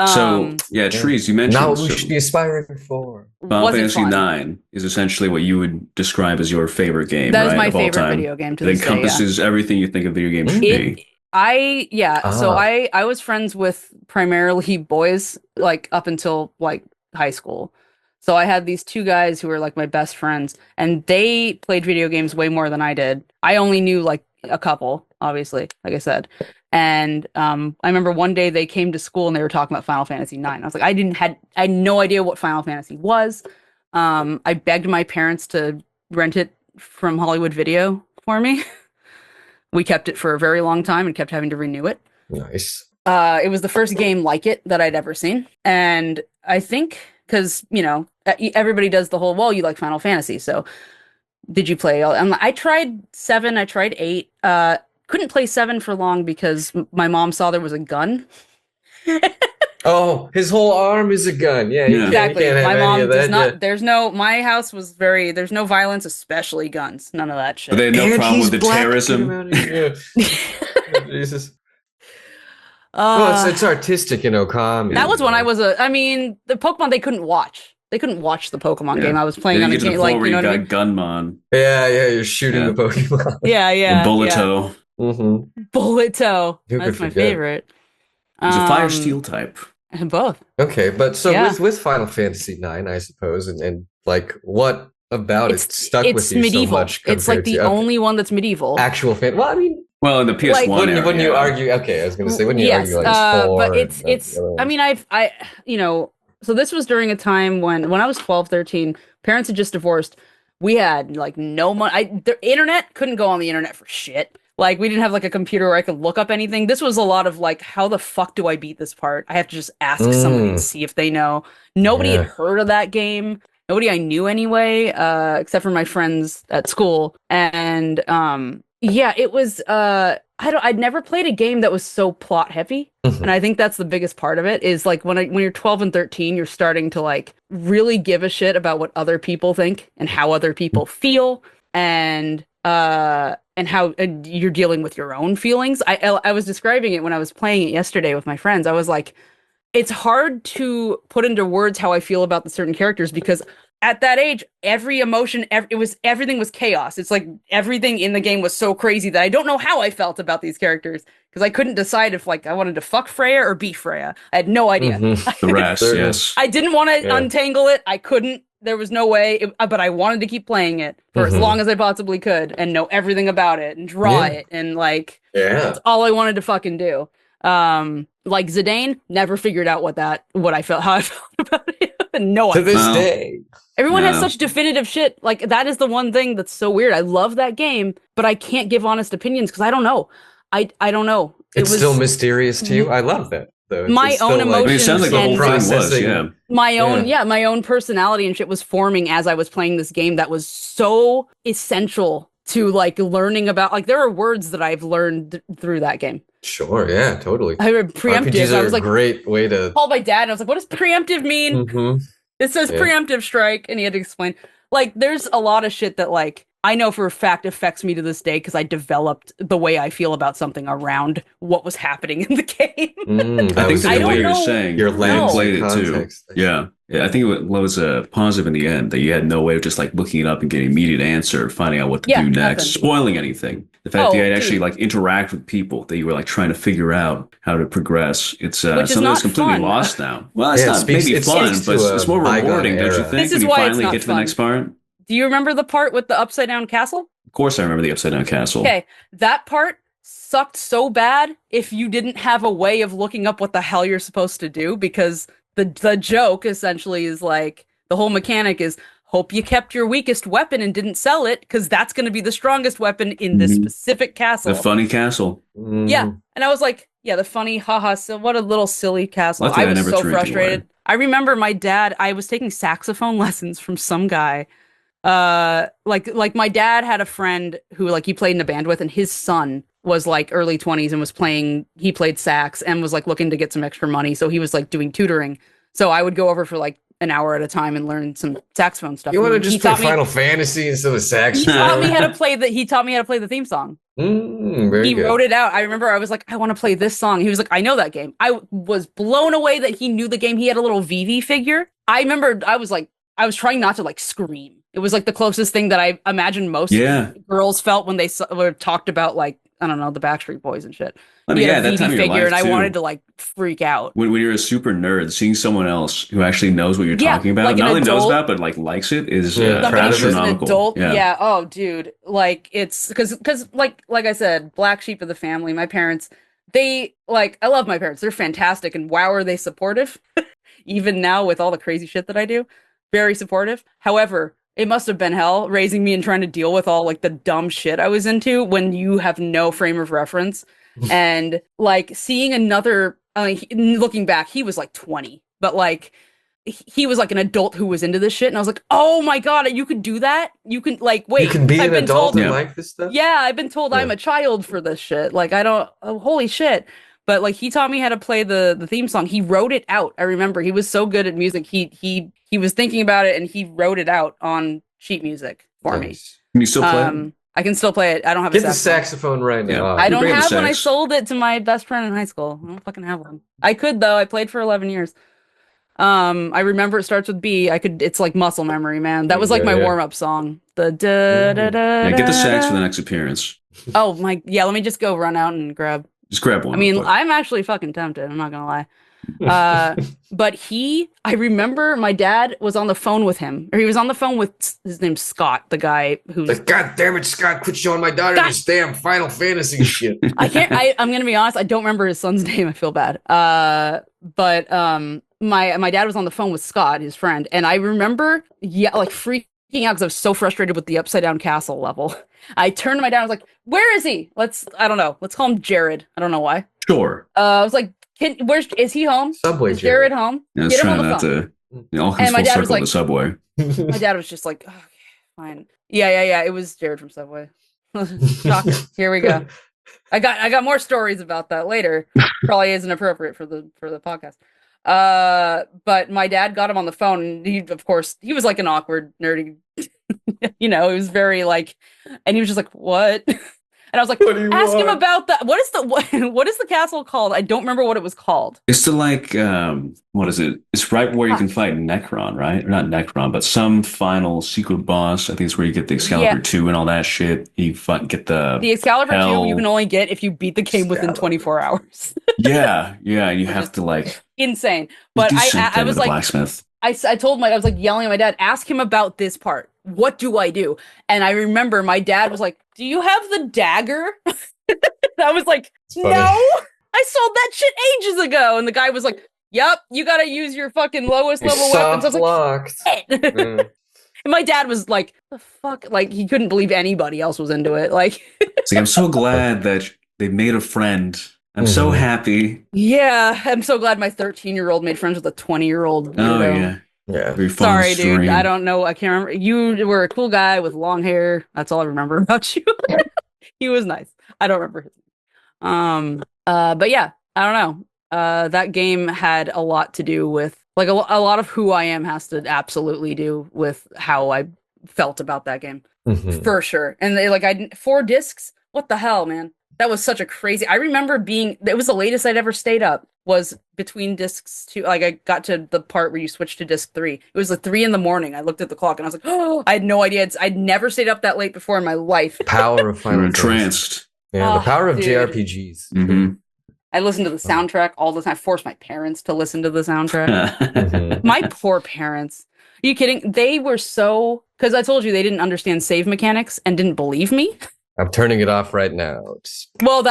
So, yeah, Trees, you mentioned Not what we so should be aspiring for. Final wasn't Fantasy fun. IX is essentially what you would describe as your favorite game, That is right? my of all favorite time. video game to It this day. Yeah. encompasses everything you think a video game should be. So Ah. I was friends with primarily boys like up until like high school. So I had these 2 guys who were like my best friends, and they played video games way more than I did. I only knew like a couple, obviously, like I said. And I remember one day they came to school and they were talking about Final Fantasy IX. I was like, I had no idea what Final Fantasy was. I begged my parents to rent it from Hollywood Video for me. We kept it for a very long time and kept having to renew it. Nice. It was the first game like it that I'd ever seen. And I think because, everybody does the whole, well, you like Final Fantasy. So did you play? I tried 7. I tried 8. Couldn't play 7 for long because my mom saw there was a gun. Oh, his whole arm is a gun. Yeah, Yeah. Exactly. You can't have My any mom of does that. not. There's no. My house was very. There's no violence, especially guns. None of that But they shit. had no And problem he's with the black. terrorism. Yeah. Jesus. Well, it's artistic, calm. That was when I was I mean, the Pokemon they couldn't watch. They couldn't watch the Pokemon Yeah. game. I was playing Then on you a get to the game, floor like where you know you what I got mean? Gunmon, Yeah, you're shooting Yeah. the Pokemon. Yeah, or yeah, Bulleto. Mm-hmm. Bullet Toe. Who could That's my forget? favorite. He's a fire steel type. Both. Okay, but so Yeah. with Final Fantasy IX, I suppose, and like what about it stuck with It's you medieval. so much? It's like compared the to, okay, only one that's medieval. actual fan. Well, I mean, Well, in the PS1 Like, era, wouldn't you yeah. argue? Okay, I was gonna say, wouldn't you Yes, argue like 4? but and the it's. other I ones? mean, I you know. So this was during a time when I was 12, 13, parents had just divorced. We had like no money. The internet couldn't go on the internet for shit. Like we didn't have like a computer where I could look up anything. This was a lot of like, how the fuck do I beat this part? I have to just ask somebody and see if they know. Nobody had Yeah. heard of that game. Nobody I knew anyway, except for my friends at school. And yeah, it was I'd never played a game that was so plot heavy. Mhm. And I think that's the biggest part of it is like when you're 12 and 13, you're starting to like really give a shit about what other people think and how other people feel and how you're dealing with your own feelings. I was describing it when I was playing it yesterday with my friends. I was like, it's hard to put into words how I feel about the certain characters because at that age, every emotion, everything was chaos. It's like everything in the game was so crazy that I don't know how I felt about these characters because I couldn't decide if like I wanted to fuck Freya or be Freya. I had no idea. Mhm. The rest, Certainly. yes. I didn't want to Yeah. untangle it. I couldn't. There was no way. But I wanted to keep playing it for as Mhm. long as I possibly could and know everything about it and draw Yeah. it and like Yeah. that's all I wanted to fucking do. Like Zidane, never figured out how I felt about it. No To idea. this Well, day. Everyone has No. such definitive shit. Like that is the one thing that's so weird. I love that game, but I can't give honest opinions because I don't know. I don't know. It's still mysterious to you. I love that though. My It's own still, like, I mean, it sounds like the and whole thing was, processing. yeah. my own personality and shit was forming as I was playing this game that was so essential to like learning about like there are words that I've learned through that game. Sure, yeah, totally. I heard preemptive. RPGs I are was a like great way to. called my dad and I was like, what does preemptive mean? Mhm. It says Yeah. preemptive strike, and he had to explain. Like, there's a lot of shit that, like, I know for a fact affects me to this day because I developed the way I feel about something around what was happening in the game. That I think was that I the don't way you're know. saying your you lens played and it too. context. Yeah. I think it was positive in the end that you had no way of just like looking it up and getting an immediate answer, finding out what to Yeah, do next, nothing. spoiling anything. The fact that you had actually dude. like interact with people that you were like trying to figure out how to progress. It's Which is something not that's completely fun. lost now. Well, it's Yeah, it not speaks- maybe it fun, speaks but to it's a more bygone rewarding, don't you era. think? This is when you why it's finally not get to the fun. next part. Do you remember the part with the upside down castle? Of course, I remember the Upside Down Castle. Okay, that part sucked so bad if you didn't have a way of looking up what the hell you're supposed to do because the joke essentially is like the whole mechanic is hope you kept your weakest weapon and didn't sell it because that's going to be the strongest weapon in this Mhm. specific castle. The funny castle. Yeah, and I was like, yeah, the funny, haha, so what a little silly castle. Luckily, I I was never so threw anything frustrated. away. I remember my dad. I was taking saxophone lessons from some guy. Like my dad had a friend who like he played in a band with, and his son was like early 20s and was playing. He played sax and was like looking to get some extra money, so he was like doing tutoring. So I would go over for like an hour at a time and learn some saxophone stuff. You want to And he just play taught me- Final Fantasy instead of saxophone? He taught me how to play the. He taught me how to play the theme song. Very He good. wrote it out. I remember I was like, I want to play this song. He was like, I know that game. I was blown away that he knew the game. He had a little Vivi figure. I remember I was like, I was trying not to like scream. It was like the closest thing that I imagine most Yeah. girls felt when they talked about like, I don't know, the Backstreet Boys and shit. I mean, He yeah, had a that time Vivi of your figure life, and I too. wanted to like freak out. When you're a super nerd, seeing someone else who actually knows what you're Yeah, talking about, like an not only knows adult- about, but like likes it, is Yeah, Somebody proud of who's it. an astronomical. adult, Yeah. yeah. Oh, dude, like it's because like I said, black sheep of the family. My parents, they like I love my parents. They're fantastic, and wow, are they supportive? Even now with all the crazy shit that I do, very supportive. However, it must have been hell raising me and trying to deal with all like the dumb shit I was into when you have no frame of reference and like seeing another. Looking back, he was like 20, but like he was like an adult who was into this shit, and I was like, oh my god, you could do that? You can like wait. You can be I've an been adult told, and like this stuff. yeah, I've been told I'm a child for this shit. Like I don't. Oh, holy shit. But like he taught me how to play the theme song. He wrote it out. I remember he was so good at music. He was thinking about it and he wrote it out on sheet music for me. Can you still play it? I can still play it. I don't have Get a the saxophone. saxophone right now. Yeah. I don't Bring the have one. I sax. sold it to my best friend in high school. I don't fucking have one. I could though. I played for 11 years. I remember it starts with B. It's like muscle memory, man. That was like my warm-up song. The da da da. Yeah, get the sax for the next appearance. Oh my, yeah, let me just go run out and grab. Just grab one. I mean, real quick. I'm actually fucking tempted. I'm not gonna lie. But I remember my dad was on the phone with him, or he was on the phone with his name's Scott, the guy who's Like, God damn it, Scott, quit showing my daughter this damn Final Fantasy shit. I'm gonna be honest, I don't remember his son's name. I feel bad. But my dad was on the phone with Scott, his friend, and I remember like freaking out because I was so frustrated with the upside down castle level. I turned to my dad, I was like, where is he? I don't know. Let's call him Jared. I don't know why. Sure. I was like, is he home? Subway Is Jared home? Yeah, I was Get him on trying the not phone. to. All And comes my full dad was circle like- the subway. My dad was just like, oh, okay, fine. Yeah. It was Jared from Subway. Shocker. Here we go. I got more stories about that later. Probably isn't appropriate for the podcast. But my dad got him on the phone, and he was like an awkward, nerdy, he was very like, and he was just like, what? And I was like, What do you ask him want? about that. What is the castle called? I don't remember what it was called. It's the like, what is it? It's right where you can fight Necron, right? Or not Necron, but some final secret boss. I think it's where you get the Excalibur 2 and all that shit. You get the Excalibur 2 hell. you can only get if you beat the game within Excalibur. 24 hours. Yeah. You have to like Insane. But do I something was with a like, blacksmith. I was like yelling at my dad, ask him about this part. What do I do? And I remember my dad was like, do you have the dagger? I was like, no, I sold that shit ages ago. And the guy was like, yep, you got to use your fucking lowest level weapons. I was like, locked. and my dad was like, the fuck? Like, he couldn't believe anybody else was into it. Like, It's like, I'm so glad that they made a friend. I'm so happy. yeah, I'm so glad my 13-year-old made friends with a 20-year-old. Oh, yeah. Yeah. Very fun Sorry, dude. stream. I don't know. I can't remember. You were a cool guy with long hair. That's all I remember about you. He was nice. I don't remember his name. But yeah, I don't know. That game had a lot to do with like a lot of who I am has to absolutely do with how I felt about that game for sure. And I 4 discs. What the hell, man? That was such a crazy. I remember it was the latest I'd ever stayed up was between discs 2. Like I got to the part where you switch to disc 3. It was like 3 a.m. I looked at the clock and I was like, oh, I had no idea. I'd never stayed up that late before in my life. Power of You're Final Fantasy. entranced. Yeah, the power of dude. JRPGs. Mm-hmm. I listened to the soundtrack all the time. I forced my parents to listen to the soundtrack. Mhm. My poor parents. Are you kidding? They were because I told you they didn't understand save mechanics and didn't believe me. I'm turning it off right now. Well,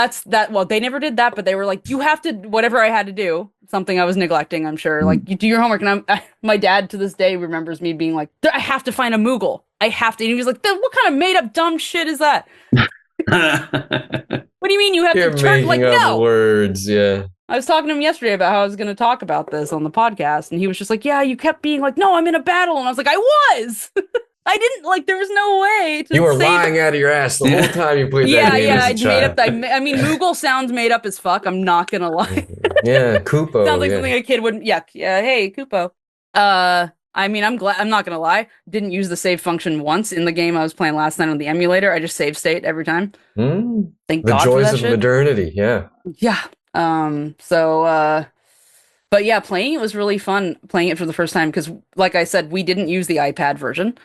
well, they never did that, but they were like, you have to, whatever I had to do, something I was neglecting, I'm sure. Like, you do your homework. And my dad to this day remembers me being like, I have to find a Moogle. I have to. And he was like, what kind of made up dumb shit is that? What do you mean you have You're to turn? Like, making up no. words, yeah. I was talking to him yesterday about how I was going to talk about this on the podcast. And he was just like, yeah, you kept being like, no, I'm in a battle. And I was like, I was. I didn't there was no way to You were say lying out of your ass the whole time you played yeah, that game. yeah, as a I made child. up. I mean, Moogle sounds made up as fuck. I'm not gonna lie. Yeah, Koopo. Sounds like yeah. something a kid wouldn't. Yeah, hey, Koopo. I mean, I'm glad. I'm not gonna lie. Didn't use the save function once in the game I was playing last night on the emulator. I just save state every time. Thank The God for joys that of shit. modernity, yeah. Yeah. But yeah, playing it was really fun. Playing it for the first time because, like I said, we didn't use the iPad version.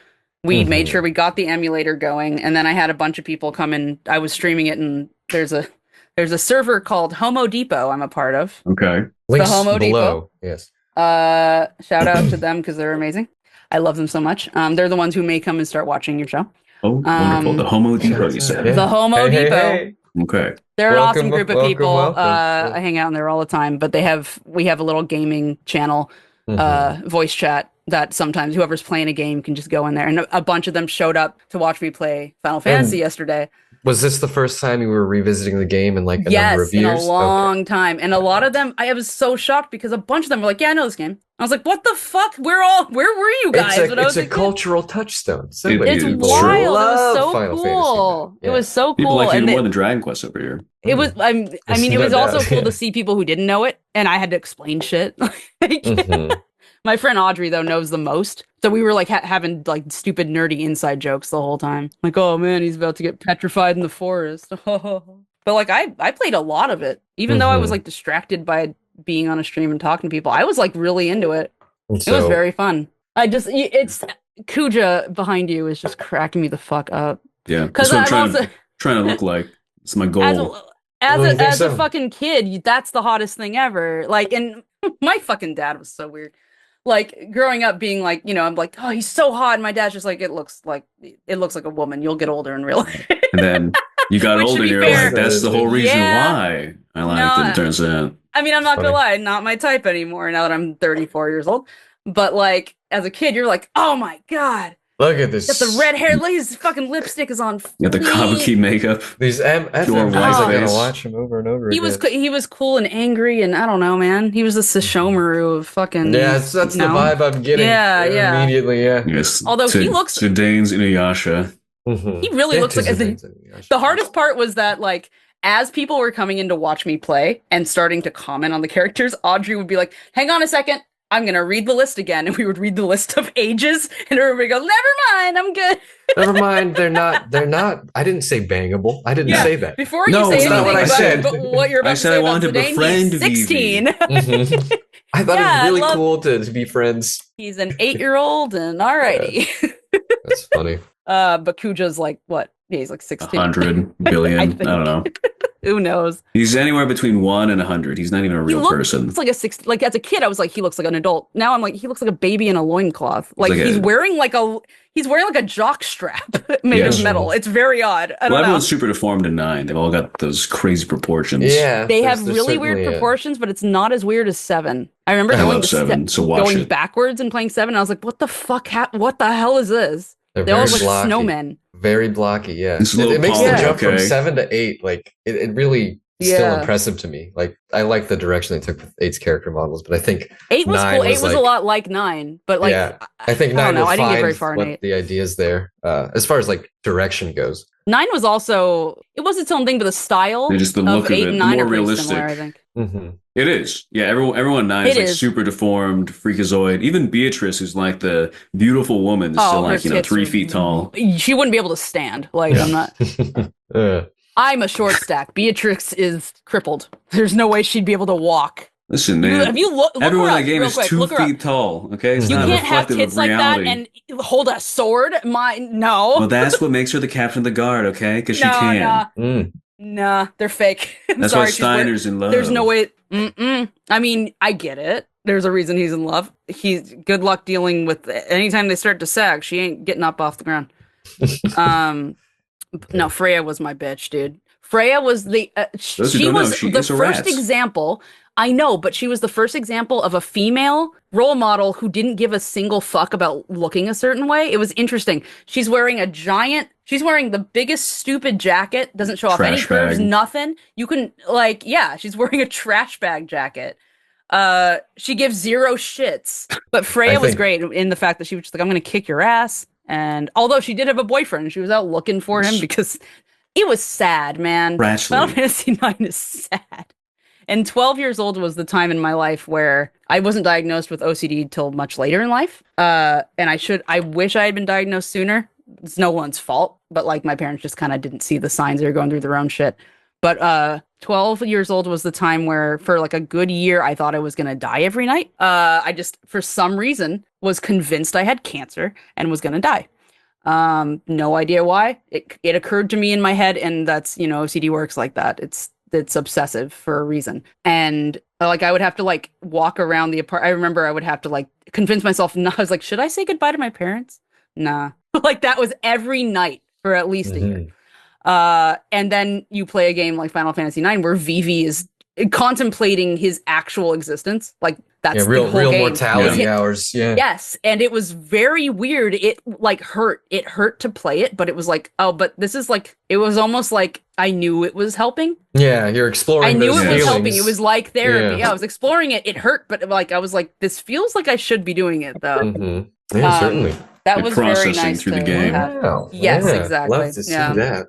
We made sure we got the emulator going, and then I had a bunch of people come in. I was streaming it, and there's a server called Homo Depot I'm a part of. Okay. Links Homo below. Yes. Shout out to them because they're amazing. I love them so much. They're the ones who may come and start watching your show. Oh, wonderful. The Homo Depot, you said. Yeah. The Homo Hey, Depot. hey. Okay. They're an Welcome, awesome group of welcome, people. welcome. I hang out in there all the time, but we have a little gaming channel, voice chat that sometimes whoever's playing a game can just go in there. And a bunch of them showed up to watch me play Final Fantasy yesterday. Was this the first time you were revisiting the game in like a number Yes, of in years? a long time. And a lot of them, I was so shocked because a bunch of them were like, yeah, I know this game. I was like, what the fuck? Where were you guys when I was It's a a kid? cultural touchstone. It's It's True. wild. It was Love so Final Fantasy cool. now. It was so People cool. like it And even more than Dragon Quest over here. it was, I mean, There's it no was also doubt, cool yeah. to see people who didn't know it. And I had to explain shit. Like, Mhm. my friend Audrey, though, knows the most. So we were like having like stupid, nerdy inside jokes the whole time. Like, oh man, he's about to get petrified in the forest. But like, I played a lot of it, even though I was Mhm. like distracted by being on a stream and talking to people. I was like really into it. And It was so- very fun. It's Kuja behind you is just cracking me the fuck up. Yeah, Because that's what I'm I'm also trying to look like. It's my goal. as a Oh, you think as a so? fucking kid, that's the hottest thing ever. Like, and my fucking dad was so weird. Like growing up, being like, I'm like, oh, he's so hot, and my dad's just like, it looks like a woman. You'll get older and realize. And then you got Which, to older and be you're fair- like, that's the whole reason Yeah. why I liked No, it, it turns out. I mean, I'm not gonna Funny. lie, not my type anymore now that I'm 34 years old. But like, as a kid, you're like, oh my god, Look at this. got the red hair. His fucking lipstick is on. You got the fleek. kabuki makeup. These Pure FMVs, white I gotta face. watch them over and over He again. was cool and angry, and I don't know, man. He was the Sashomaru of fucking. Yeah, that's the no. vibe I'm getting. Yeah. Immediately, yeah. Yes. Although he looks- Dane's Inuyasha. Mhm. He really Yeah, looks like Tizudane's the hardest part was that like as people were coming in to watch me play and starting to comment on the characters, Audrey would be like, "Hang on a second, I'm gonna read the list again," and we would read the list of ages, and everybody go, "Never mind, I'm good." Never mind, they're not. I didn't say bangable. I didn't Yeah. say that. Before No, you say that's not anything what I about said. but what you're about I to said say I about wanted to Zidane, befriend he's Vivi. 16. Mhm. I thought Yeah, I it was really love- cool to be friends. He's an 8-year-old, and alrighty. That's funny. But Kuja's like what? Yeah, he's like 16. 100 billion. I, think. don't know. Who knows? He's anywhere between 1 and 100. He's not even a He real person. looks like a 6. Like as a kid, I was like, he looks like an adult. Now I'm like, he looks like a baby in a loincloth. Like, like he's a- wearing like a jock strap made Yes. of metal. It's very odd. I Well, don't know. everyone's super deformed in 9. They've all got those crazy proportions. Yeah, They there's- have there's really weird certainly a- proportions, but it's not as weird as 7. I remember I going love to 7, so watch going it. backwards and playing 7. And I was like, what the fuck? What the hell is this? They're They all very look like blocky. snowmen. Very blocky, yeah. It's a little It makes the polished, jump from okay. 7 to 8 like it really still Yeah. impressive to me. Like I like the direction they took with 8's character models, but I think 8 was 9 cool. 8 was was a like- lot like 9, but like Yeah. I think I don't 9 know. will I didn't get very find far in what 8. the ideas there as far as like direction goes. 9 was also it was its own thing, but the style And just the of look of 8 it, and 9 more are pretty realistic. similar, I think. Mm-hmm. It is. Yeah, everyone in 9 is It like is. super deformed, freakazoid. Even Beatrice, who's like the beautiful woman, is still her like, tits 3 are- feet tall. She wouldn't be able to stand. Like Yeah. I'm not. Uh, I'm a short stack. Beatrix is crippled. There's no way she'd be able to walk. Listen, man. Have you look Everyone her in up, that game real is quick. 2 Look her up. feet tall, okay? It's You not You can't have reflective tits of like that reality. and hold a sword. No. Well, that's what makes her the captain of the guard, okay? Because she no, can. nah, they're fake. I'm That's sorry, why she's wearing- Steiner's in love. There's no way. I mean, I get it. There's a reason he's in love. He's good luck dealing with anytime they start to sag. She ain't getting up off the ground. No, Freya was my bitch, dude. Freya was the Those who she don't know, was she the is a first rat. example. I know, but she was the first example of a female role model who didn't give a single fuck about looking a certain way. It was interesting. She's wearing the biggest stupid jacket, doesn't show off any Trash curves, bag. nothing. You can she's wearing a trash bag jacket. She gives zero shits. But Freya was think- great in the fact that she was just like, I'm gonna kick your ass. And although she did have a boyfriend, she was out looking for him because it was sad, man. Ratchley. Final Fantasy IX is sad. And 12 years old was the time in my life where I wasn't diagnosed with OCD till much later in life. And I wish I had been diagnosed sooner. It's no one's fault, but like my parents just kind of didn't see the signs. They were going through their own shit. But 12 years old was the time where for like a good year, I thought I was going to die every night. I just, for some reason, was convinced I had cancer and was going to die. No idea why. It occurred to me in my head, and that's, OCD works like that. It's obsessive for a reason. And like I would have to like walk around the apartment. I remember I would have to like convince myself. I was like, should I say goodbye to my parents? Nah. Like that was every night for at least a year. And then you play a game like Final Fantasy IX where Vivi is contemplating his actual existence. Like that's real the whole game. mortality hours. Yeah. Yes, and it was very weird. It like hurt. It hurt to play it, but it was like, oh, but this is like, it was almost like I knew it was helping. Yeah, you're exploring. I knew those it was feelings. helping. It was like therapy. Yeah. Yeah, I was exploring it. It hurt, but like I was like, this feels like I should be doing it though. Mm-hmm. Yeah, certainly. That Like was very processing nice through the to game. have. Wow. Yes, Yeah, exactly. Love to see Yeah. that.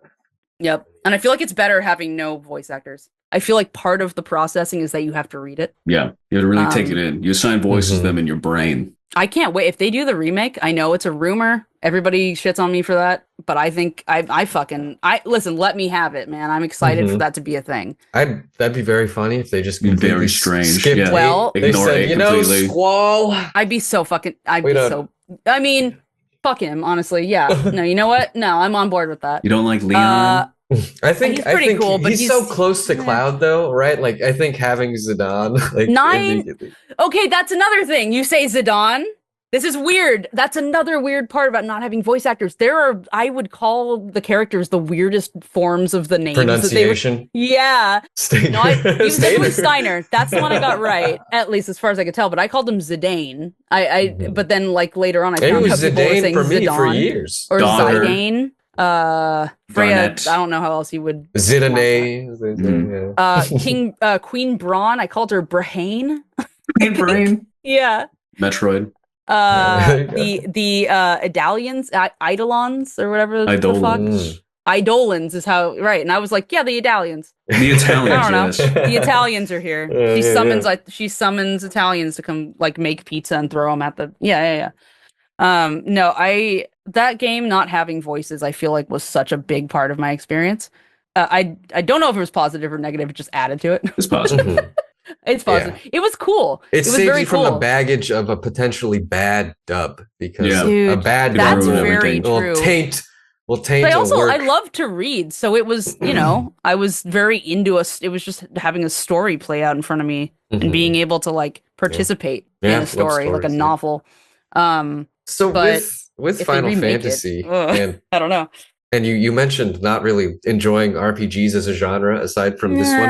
Yep. And I feel like it's better having no voice actors. I feel like part of the processing is that you have to read it. Yeah, you have to really take it in. You assign voices Mhm. them in your brain. I can't wait. If they do the remake, I know it's a rumor. Everybody shits on me for that, but I think I listen, let me have it, man. I'm excited for Mhm. that to be a thing. That'd be very funny if they just Very completely strange, skipped yeah. eight. Well, they Ignore said, eight you know, completely. Squall. I'd be so fucking, We don't- I mean, fuck him, honestly. Yeah. No, you know what? No, I'm on board with that. You don't like Leon? I think He's pretty cool, but he's so close to yeah. Cloud though, right? Like I think having Zidane like Nine? immediately. Okay, that's another thing. You say Zidane. This is weird. That's another weird part about not having voice actors. I would call the characters the weirdest forms of the names. Pronunciation. Yeah. Steiner. No, you said it was Steiner. That's the one I got right, at least as far as I could tell. But I called him Zidane. But then like later on, I It found out was people were Zidane saying for me for Zidane years. or Dogger. Zidane. Freya. Garnet. I don't know how else you would. Zidane. Yeah. Queen Braun. I called her Brahane. Brain. Yeah. Metroid. The Idalians, Eidolons or whatever the fuck. Idolins. Eidolons is how, right. And I was like, yeah, the Idalians. The Italians, I don't know. yes. The Italians are here. Yeah, She summons Italians to come like make pizza and throw them at the yeah. No, that game not having voices, I feel like was such a big part of my experience. I don't know if it was positive or negative. It just added to it. It's possible. Mhm. It's positive. It was cool. It was saves very you from cool. the baggage of a potentially bad dub because Yeah. a Dude, bad that's dub very true. will taint But I a also work. I love to read, so it was I was very into it was just having a story play out in front of me Mhm. and being able to like participate in Yeah, a love story like a stories, yeah. novel. So but with if they Final remake it, Fantasy ugh. I don't know. and you mentioned not really enjoying RPGs as a genre aside from this one.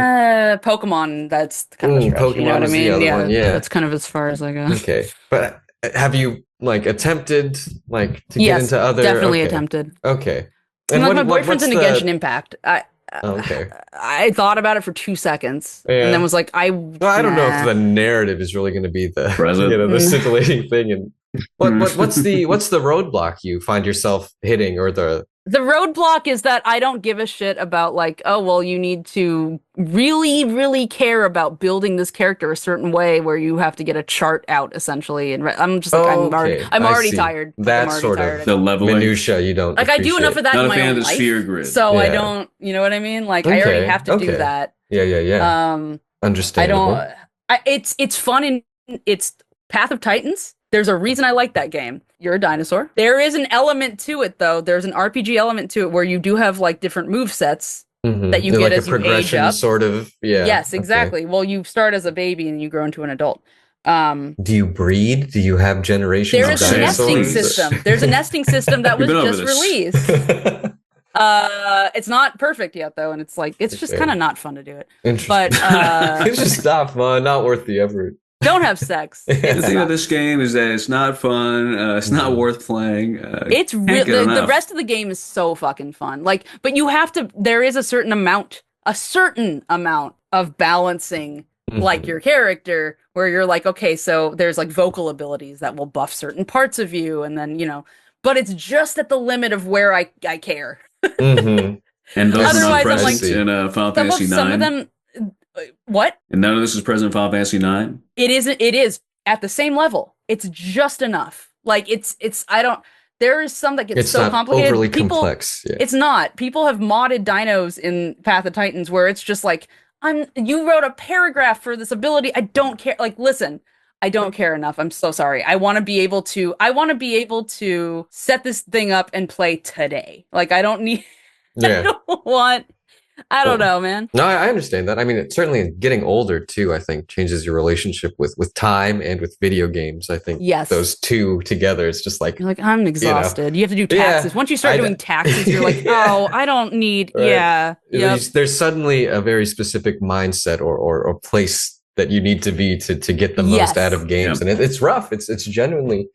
Pokemon, that's kind of a stretch, you know Pokemon what I was the mean? other one, yeah. That's kind of as far as I go. Okay, but have you like attempted like to get Yes, into other? definitely okay. attempted. Okay, And like my what- boyfriend's what's into the- Genshin Impact. Oh, okay. I thought about it for 2 seconds Yeah. and then was like, Well, I don't know if nah. the narrative is really going to be the Present. the scintillating thing. And what's the roadblock you find yourself hitting, or the The roadblock is that I don't give a shit about like, oh, well, you need to really, really care about building this character a certain way where you have to get a chart out essentially. And I'm just like, Oh, I'm already okay. I see. tired. That I'm already sort of tired. The leveling. minutia you don't Like I do enough of that Not in a my fan own of the life. sphere grid. So I Yeah. don't, you know what I mean? Like I already Okay, have to do okay. that. Yeah. I Understandable. don't. It's fun and it's Path of Titans. There's a reason I like that game. You're a dinosaur. There is an element to it though. There's an RPG element to it where you do have like different move sets Mhm. that you They're get like as a you age progression, up. sort of. Yeah. Yes, okay. exactly. Well, you start as a baby and you grow into an adult. Do you breed? Do you have generations There of is a nesting dinosaurs? system. There's a nesting system that We've was been over just this. released. It's not perfect yet though, and it's like it's just Okay. kind of not fun to do it. Interesting. But It's just not fun, not worth the effort. don't have sex. The It's thing about this game is that it's not fun. It's not Mhm. worth playing. It's can't real. get The enough. rest of the game is so fucking fun. Like, but you have to. There is a certain amount of balancing, like Mhm. your character, where you're like, okay, so there's like vocal abilities that will buff certain parts of you, and then but it's just at the limit of where I care. Mhm. And those are not Otherwise, I'm present like- in Final Fantasy Some of 9. them. What? And none of this is present in Final Fantasy 9. It isn't. It is at the same level. It's just enough. Like it's. I don't. There is some that gets It's so not complicated. overly People, complex. Yeah. It's not. People have modded dinos in Path of Titans where it's just like, you wrote a paragraph for this ability. I don't care. Like, listen, I don't care enough. I'm so sorry. I want to be able to set this thing up and play today. Like, I don't need, I Yeah. don't want I don't know, man. No, I understand that. I mean, it certainly getting older too, I think, changes your relationship with time and with video games. I think Yes. those two together, it's just like, You're like, I'm exhausted. You have to do taxes. Yeah, Once you start doing taxes, you're like, oh, I don't need. Right. Yeah. Yep. There's suddenly a very specific mindset or place that you need to be to get the Yes. most out of games, and it's rough. It's genuinely,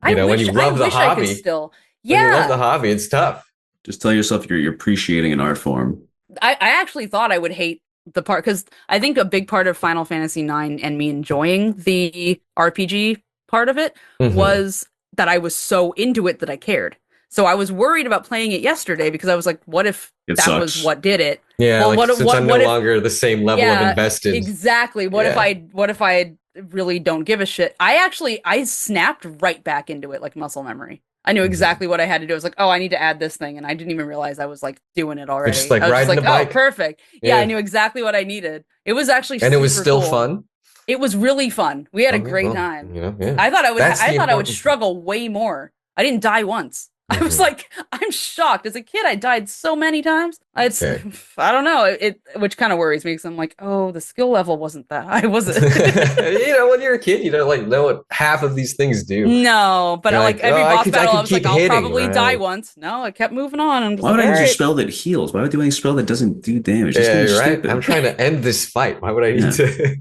when you love the hobby. I could still. When you love Yeah. the hobby, it's tough. Just tell yourself you're appreciating an art form. I actually thought I would hate the part because I think a big part of Final Fantasy IX and me enjoying the RPG part of it was that I was so into it that I cared. So I was worried about playing it yesterday because I was like, what if was what did it? Yeah, well, since I'm no longer the same level of invested. Exactly. What if I really don't give a shit? I snapped right back into it like muscle memory. I knew exactly what I had to do. I was like, oh, I need to add this thing. And I didn't even realize I was like doing it already. It's just like I was riding just like, the bike. oh, perfect. Yeah, I knew exactly what I needed. It was actually and it was still cool. fun. It was really fun. We had a great time. I thought I would struggle way more. I didn't die once. I was like, I'm shocked. As a kid, I died so many times. I don't know. Which kind of worries me because I'm like, oh, the skill level wasn't that high, was it? When you're a kid, you don't know what half of these things do. No, but every boss battle, I was like, I'll probably die once. No, I kept moving on. I'm just Why would I use a spell that heals? Why would I do any spell that doesn't do damage? Yeah, you're right. I'm trying to end this fight. Why would I need to?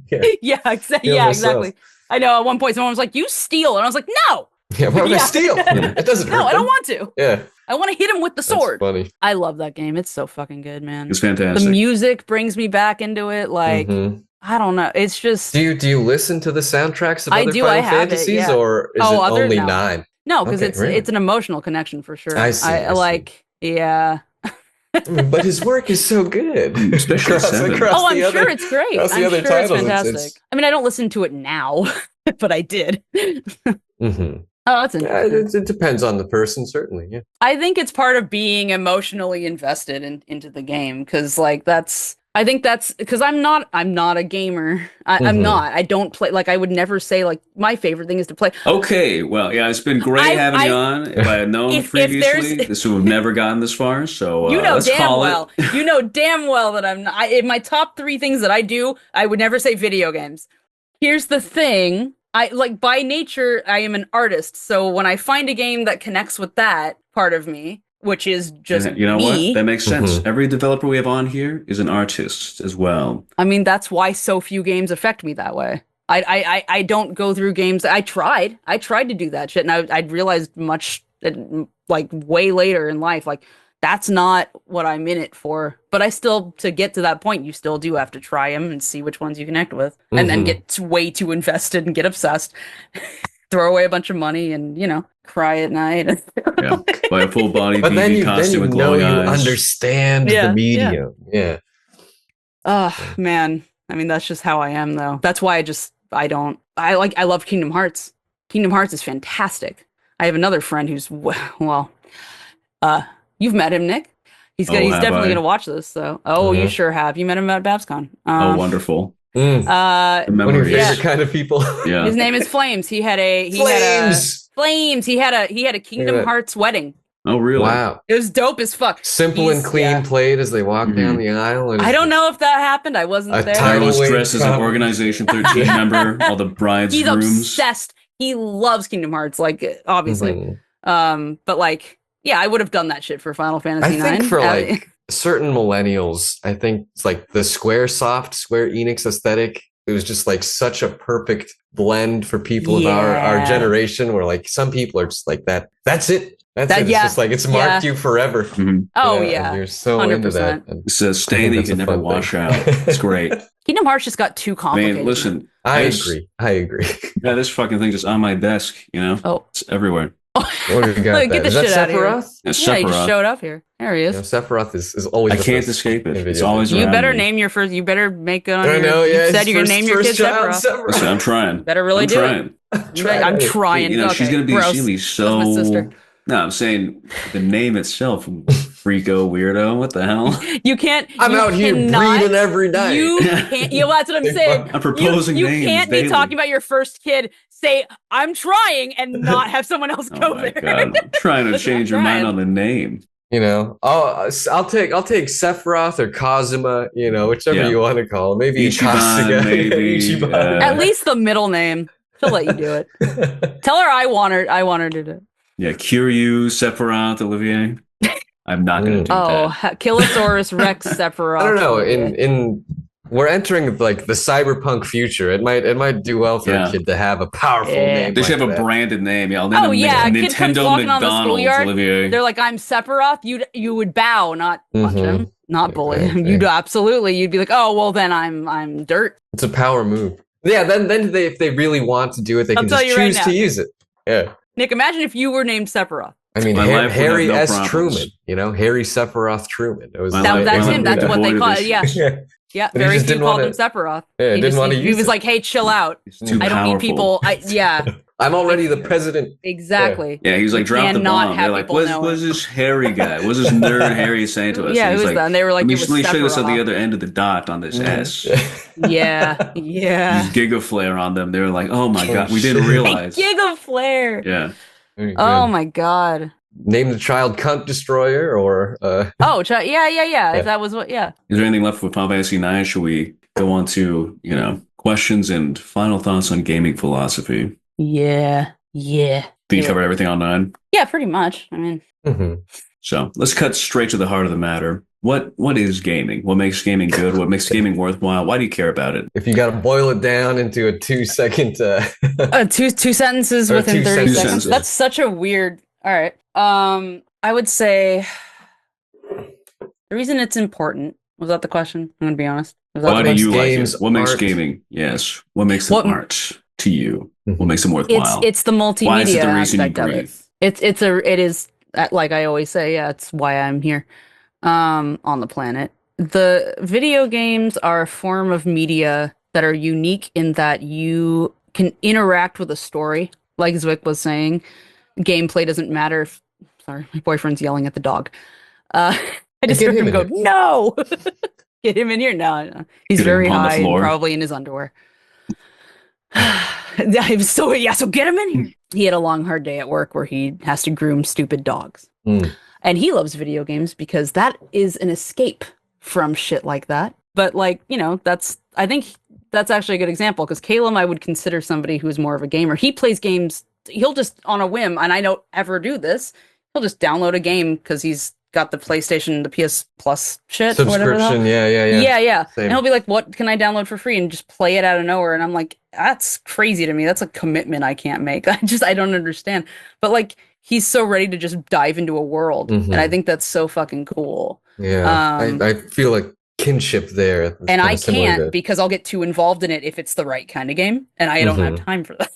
Exactly. I know at one point someone was like, you steal. And I was like, no. Yeah, why would I steal? It doesn't hurt. No, I don't want to. Yeah. I want to hit him with the sword. That's funny. I love that game. It's so fucking good, man. It's fantastic. The music brings me back into it. Like, I don't know. It's just. Do you listen to the soundtracks of other Final Fantasies, or is it only 9? No, because it's an emotional connection for sure. I see. Yeah. But his work is so good. Especially I'm sure it's great. I'm sure it's fantastic. I mean, I don't listen to it now, but I did. Oh, that's interesting. It depends on the person, certainly. Yeah. I think it's part of being emotionally invested into the game because, I think that's because I'm not a gamer. I'm not. I don't play. I would never say my favorite thing is to play. Okay, well, yeah, it's been great having you on. If I had known previously, this would have never gotten this far. So let's call it. You know damn well that I'm not. In my top 3 things that I do, I would never say video games. Here's the thing. By nature, I am an artist. So when I find a game that connects with that part of me, which is just you know me, what? That makes sense. Every developer we have on here is an artist as well. I mean, that's why so few games affect me that way. I don't go through games. I tried to do that shit, and I realized way later in life, that's not what I'm in it for. But I still, to get to that point, you still do have to try them and see which ones you connect with. And then get way too invested and get obsessed. Throw away a bunch of money and, cry at night. Yeah, buy a full body but PV costume with glowing eyes. You understand the medium. Yeah. Oh, man. I mean, that's just how I am, though. That's why I love Kingdom Hearts. Kingdom Hearts is fantastic. I have another friend who's, you've met him, Nick. He's definitely going to watch this. So, you sure have. You met him at BabsCon. Wonderful. One of your favorite kind of people. Yeah. His name is Flames. He had a Kingdom Hearts wedding. Oh, really? Wow. It was dope as fuck. Simple and clean played as they walked down the aisle. And I don't know if that happened. I wasn't there. Tireless dress as an Organization 13 member. All the bride's He's rooms. obsessed. He loves Kingdom Hearts, obviously. But I would have done that shit for Final Fantasy IX. I think for certain millennials, I think it's the Square Enix aesthetic. It was just such a perfect blend for people of our generation, where some people are just that. That's it. That's it. It's just it's marked you forever. Oh yeah, you're so 100%. Into that. It's a stain that you can never wash out. It's great. Kingdom Hearts just got too complicated. Man, listen, I agree. Yeah, this fucking thing just on my desk. It's everywhere. What do we got? Get this shit out of here. Yeah, he just showed up here. There he is. Sephiroth is always. I can't escape it. It's always. You better me. name your first. You better make it on. I know. Yeah, you said you're gonna name your kid Sephiroth. Listen, I'm trying. Better really do it. I'm trying. She's gonna be. She'll be so. That's my sister. No, I'm saying the name itself, freako weirdo. What the hell? You can't. I'm out here breeding every night. You can't. That's what I'm saying. I'm proposing you names. You can't daily. be talking about your first kid. Say I'm trying and not have someone else go there. God. I'm trying to change your mind on the name. You know, I'll take Sephiroth or Kazuma, you know, whichever Yeah. you want to call it. Maybe Ichiban, Kasuga, maybe, Ichiban. At least the middle name. She'll let you do it. Tell her I want her to do it. Yeah, Kiryu, Sephiroth, Olivier. I'm not going to do Oh, that. Kilosaurus Rex Sephiroth. I don't know. Olivier. In we're entering like the cyberpunk future. It might do well for a kid to have a powerful name. They should like have a that. branded name. Yeah, I'll name Oh yeah, a them kid comes Nintendo walking on the McDonald's, schoolyard. Olivier. They're like, "I'm Sephiroth." You would bow, not punch him, not bully him. Exactly. You'd be like, "Oh well, then I'm dirt." It's a power move. Yeah. Then if they really want to do it, they I'll can tell just you right choose now. to use it. Yeah. Nick, imagine if you were named Sephiroth. I mean, My life would have Harry no S. problems. Truman, you know, Harry Sephiroth Truman. It was My That's life him. would That's have what they avoided call it. this Yeah, shit. yeah. But he Very just few didn't called wanna- him Sephiroth. Yeah, didn't want to He use was it. like, "Hey, chill out. It's too I don't powerful. need people." Yeah, I'm already the president. exactly. Yeah, he was like, You drop the cannot bomb. have They're like, people what's know it. this Harry guy? What's this nerd Harry saying to us? Yeah, And it he's was like, that. And they were like, let me, "It was let me show you this on the Sephiroth." other end of the dot on this S. Yeah, yeah. Use Giga Flare on them. They were like, oh my god, we didn't realize. Giga Flare. Yeah. Very Oh good. my god. Name the child Cunt Destroyer or Oh, yeah. If that was what, yeah. Is there anything left with Final Fantasy 9? Should we go on to, questions and final thoughts on gaming philosophy? Yeah. Think you covered everything on 9? Yeah, pretty much. I mean, So let's cut straight to the heart of the matter. What is gaming? What makes gaming good? What makes gaming worthwhile? Why do you care about it? if you got to boil it down into a 2-second two sentences Or within 30 two seconds. sentences. That's such a weird. All right. I would say the reason it's important was that the question. I'm gonna be honest. Was that Why the do question? you like it? games, What makes art. gaming? Yes. What makes them What- art to you? Mhm. What makes them worthwhile? It's the multimedia Why is it the reason you aspect of breathe? it. It is like I always say. Yeah, it's why I'm here, on the planet. The video games are a form of media that are unique in that you can interact with a story. Like Zwick was saying, gameplay doesn't matter. Sorry, my boyfriend's yelling at the dog. I just Get heard him him in go, "No, get him in here!" No. He's Get him very on the high and floor. probably in his underwear. So get him in here. He had a long, hard day at work where he has to groom stupid dogs. And he loves video games because that is an escape from shit like that. But I think that's actually a good example because Caleb, I would consider somebody who's more of a gamer. He plays games. He'll just on a whim, and I don't ever do this. He'll just download a game because he's got the PlayStation, the PS Plus shit, whatever the hell. subscription. Yeah. And he'll be like, "What can I download for free?" and just play it out of nowhere. And I'm like, that's crazy to me. That's a commitment I can't make. I don't understand. But he's so ready to just dive into a world, and I think that's so fucking cool. Yeah, I feel like kinship there. It's And I kinda similar can't to- because I'll get too involved in it if it's the right kind of game, and I don't have time for that.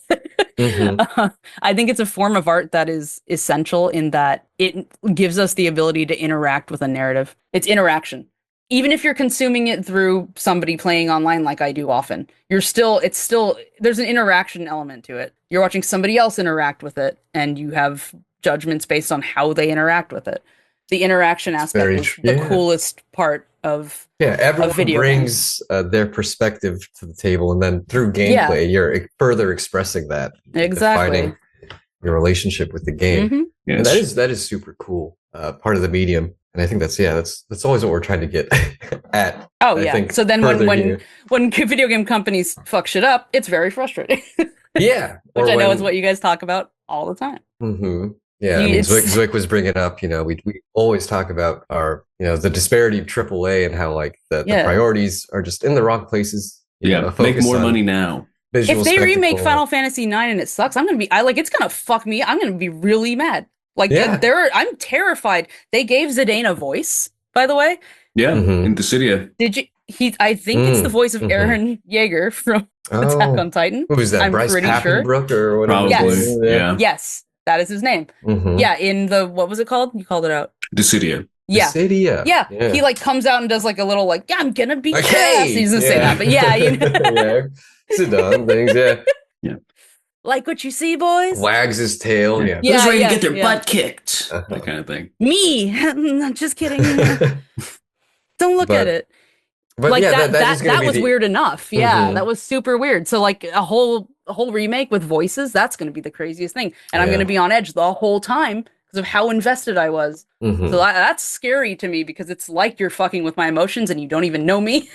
I think it's a form of art that is essential in that it gives us the ability to interact with a narrative. It's interaction. Even if you're consuming it through somebody playing online like I do often, there's an interaction element to it. You're watching somebody else interact with it, and you have judgments based on how they interact with it. The interaction aspect very is true. the Yeah. coolest part of everyone video brings their perspective to the table, and then through gameplay, you're further expressing that, exactly. defining your relationship with the game. Mhm. And Yes. that is super cool. Part of the medium, and I think that's always what we're trying to get at. Oh I yeah. think So then further when here. video game companies fuck shit up, it's very frustrating. Yeah, Which I know is what you guys talk about all the time. Yeah, I mean, It's- Zwick was bringing up, we always talk about our, the disparity of AAA and how the priorities are just in the wrong places. Make focus more on money now. visual If they remake spectacle. Final Fantasy 9 and it sucks, it's gonna fuck me. I'm gonna be really mad. Yeah. I'm terrified. They gave Zidane a voice, by the way. Yeah, Mhm. in Dissidia. Did you? I think it's the voice of Eren Yeager from Attack on Titan. Who was that? I'm Bryce pretty sure. Papenbrook or whatever. Probably. his name is? Yeah. Yes, that is his name. Mhm. Yeah, in the what was it called? You called it out. Dissidia. Yeah. Dissidia. Yeah, he comes out and does a little yeah, I'm gonna beat your Okay. ass. He doesn't say that, but yeah, yeah. Sit down things. Yeah. like what you see, boys. Wags his tail. Yeah. Yeah, Who's ready yeah, to get their yeah. butt kicked? That kind of thing. Me, just kidding. Don't look at it. But yeah, that was weird enough. Yeah, Mhm. that was super weird. So a whole remake with voices, that's gonna be the craziest thing, and I'm Yeah. gonna be on edge the whole time because because of how invested I was. Mhm. So that's scary to me because it's like you're fucking with my emotions and you don't even know me.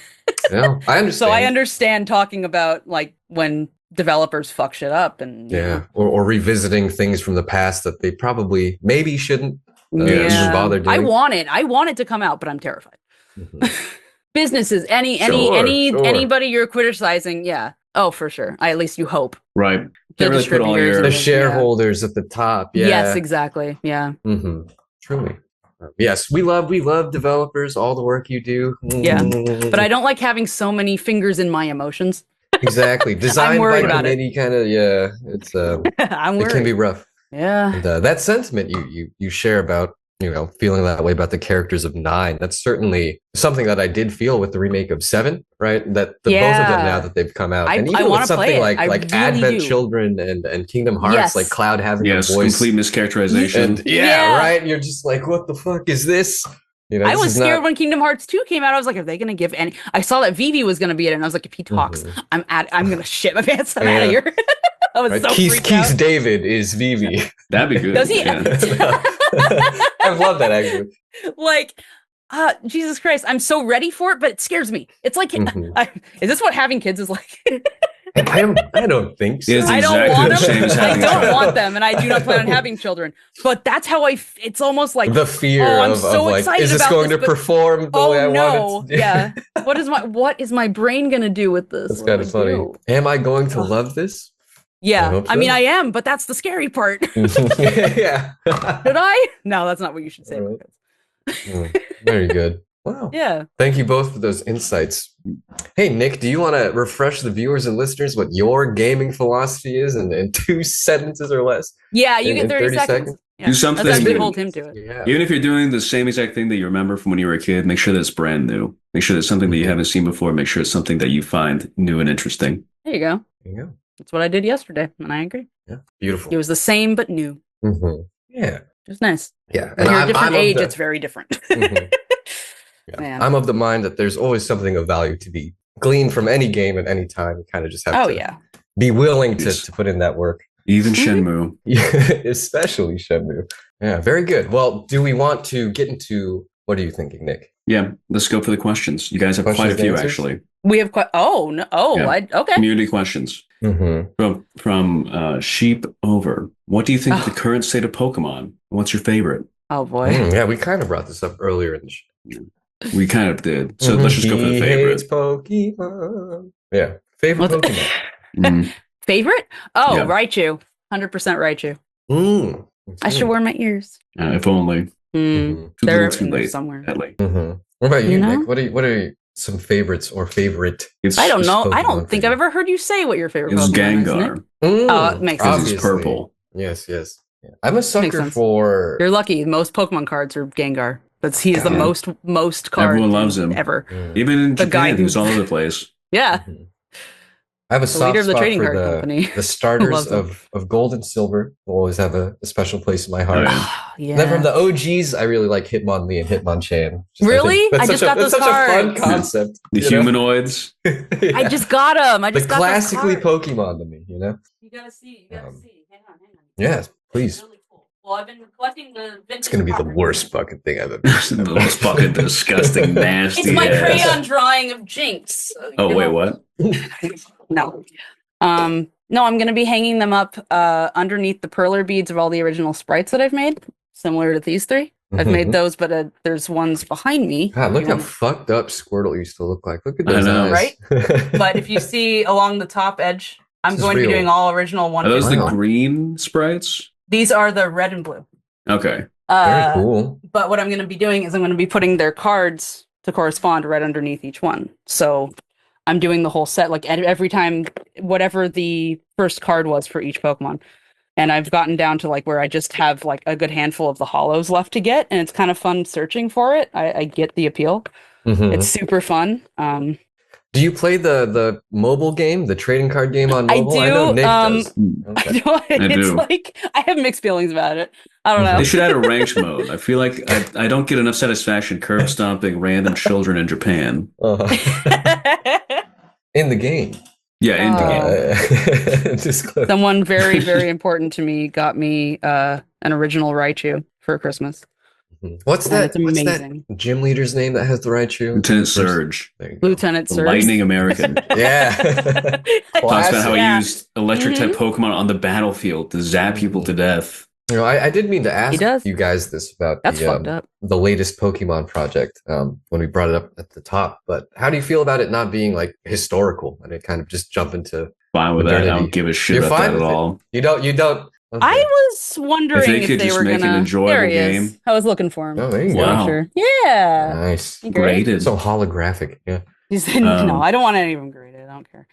Yeah, I understand. So I understand talking about like when developers fuck shit up and Yeah, or revisiting things from the past that they probably maybe shouldn't even bother doing. I want it to come out, but I'm terrified. Mhm. Businesses, Sure. anybody you're criticizing, yeah. Oh, for sure. At least you hope. Right. The Can't really put all distributors your The and- shareholders at the top. Yeah. Yes, exactly. Yeah. Mm-hmm. Truly. Yes, we love developers, all the work you do. Yeah. But I don't like having so many fingers in my emotions. Exactly. Designed worried by about it. committee kind of, yeah. It's I'm worried. it can be rough. Yeah. And that sentiment you share about, feeling that way about the characters of 9, that's certainly something that I did feel with the remake of 7, right? That the both of them now that they've come out. And I even wanna with something play it. like I like really Advent do. Children and Kingdom Hearts, Yes. like Cloud having a Yes, voice. complete mischaracterization. And Yeah. right. You're just like, what the fuck is this? I This was is scared not- when Kingdom Hearts 2 came out. I was like, are they going to give any? I saw that Vivi was going to be in it, and I was like, if he talks, Mhm. I'm going to shit my pants. I'm out of Yeah. here. I was Right? so Keith freaked out. David is Vivi. That'd be good. Does he? Yeah. I love that actually. Like, Jesus Christ, I'm so ready for it, but it scares me. It's like, Mhm. is this what having kids is like? I don't think so. It's I don't exactly want the them. same as I having don't children. want them, and I do not plan on having children. But that's how it's almost like The fear I'm of so like, excited is this about going this, to but- perform the way I no, want it to? yeah. What is my brain gonna do with this? That's What do kind of I funny. do? Am I going to Ugh. love this? Yeah, hope I mean, so. I am, but that's the scary part. Yeah. Did I? No, that's not what you should say. All Very good. Wow. Yeah. Thank you both for those insights. Hey, Nick, do you want to refresh the viewers and listeners what your gaming philosophy is in 2 sentences or less? Yeah, you In- get in 30 seconds. seconds? Yeah. Do something That's actually that- hold him to it. Yeah. Even if you're doing the same exact thing that you remember from when you were a kid, make sure that it's brand new. Make sure that it's something that you haven't seen before. Make sure it's something that you find new and interesting. There you go. There you go. That's what I did yesterday, and I agree. Yeah. Beautiful. It was the same but new. Mhm. Yeah. It was nice. Yeah. When you're a different of age, the- it's very different. Mhm. Yeah. Man. I'm of the mind that there's always something of value to be gleaned from any game at any time. You kind of just have Oh to yeah. be willing Yes. to put in that work. Even Mhm. Shenmue. Especially Shenmue. Yeah, very good. Well, do we want to get into what are you thinking, Nick? Yeah, let's go for the questions. You guys have quite a Questions and few, answers? actually. We have quite. Oh no. Oh, Yeah. okay. Community questions. Mm-hmm. From Sheep Over. What do you think of the Oh. current state of Pokemon? What's your favorite? Oh boy. Yeah, we kind of brought this up earlier in the show. We kind of did. So let's just go for the He favorite. hates Pokemon. Yeah, favorite What the- Pokemon. Mm. Favorite? Oh, Yeah. Raichu. 100% Raichu. I should wear my ears. If only. Hmm. Mhm. Too They're little, too in there late. somewhere. Sadly. Mhm. What about you, You know? Nick? What are some favorites or favorite? It's, I don't know. I Pokemon don't think for I've you. ever heard you say what your favorite It's Pokemon is, Gengar. Nick. Oh, it makes sense. Because it's purple. Yes. Yeah. I'm a sucker sense. for. You're lucky. Most Pokemon cards are Gengar. He is the God. most cards Everyone loves him. ever. Mm. Even in The guy Japan, he was who- all over the place. Yeah. Mhm. I have a The soft leader of the spot trading for card the, company. the starters Loves them. of gold and silver. Will always have a special place in my heart. Oh, yeah. Yeah. Then from the OGs, I really like Hitmonlee and Hitmonchan. Really? I just got that's those such a fun cards. concept. The you know? humanoids. Yeah. I just got them. I the just got classically those cards. Pokemon to me, you know? You gotta see. You gotta Um, see. Hang on. Yes, please. Really cool. Well, I've been collecting the vintage. It's gonna be the cards. worst fucking thing I've ever the most fucking disgusting, nasty. It's my ass. crayon drawing of Jinx. So, Oh you wait, know. what? No. No, I'm gonna be hanging them up underneath the perler beads of all the original sprites that I've made, similar to these 3. I've Mhm. made those, but there's ones behind me. God, look You how wanna- fucked up Squirtle used to look like. Look at I those know. eyes. Right? But if you see along the top edge, I'm This is going to be real. doing all original Are those 150. the Wow. green sprites? These are the red and blue. Okay. Very cool. But what I'm going to be doing is I'm going to be putting their cards to correspond right underneath each one. So I'm doing the whole set, like every time, whatever the first card was for each Pokemon. And I've gotten down to like where I just have like a good handful of the hollows left to get. And it's kind of fun searching for it. I get the appeal. Mhm. It's super fun. Do you play the mobile game, the trading card game on I mobile? I know do, Nick does. I Okay. it's do. like, I have mixed feelings about it. I don't know. They should add a ranked mode. I feel like I don't get enough satisfaction curb stomping random children in Japan. Uh-huh. In the game. Yeah, in the game. Disclose. Someone very, very important to me got me an original Raichu. for Christmas. What's And that? it's What's that amazing. gym leader's name that has the Raichu? Lieutenant Surge, There you go. Lieutenant the Surge. Lightning American. Yeah. Talks about how Yeah. he used electric type Pokemon on the battlefield to zap people to death. You know, I did mean to He ask does. you guys this about That's fucked up. the latest Pokemon project when we brought it up at the top. But how do you feel about it not being like historical and it kind of just jump into Fine with that. I modernity? don't give a shit You're about fine that at with it? all. You don't. Okay. I was wondering If they could they just were make an gonna. enjoyable There he is. game. I was looking for him. Oh, there you Just go. making Wow. sure. Yeah. Nice. You great? Graded. So holographic. Yeah. He said, no, I don't want any of them graded. I don't care.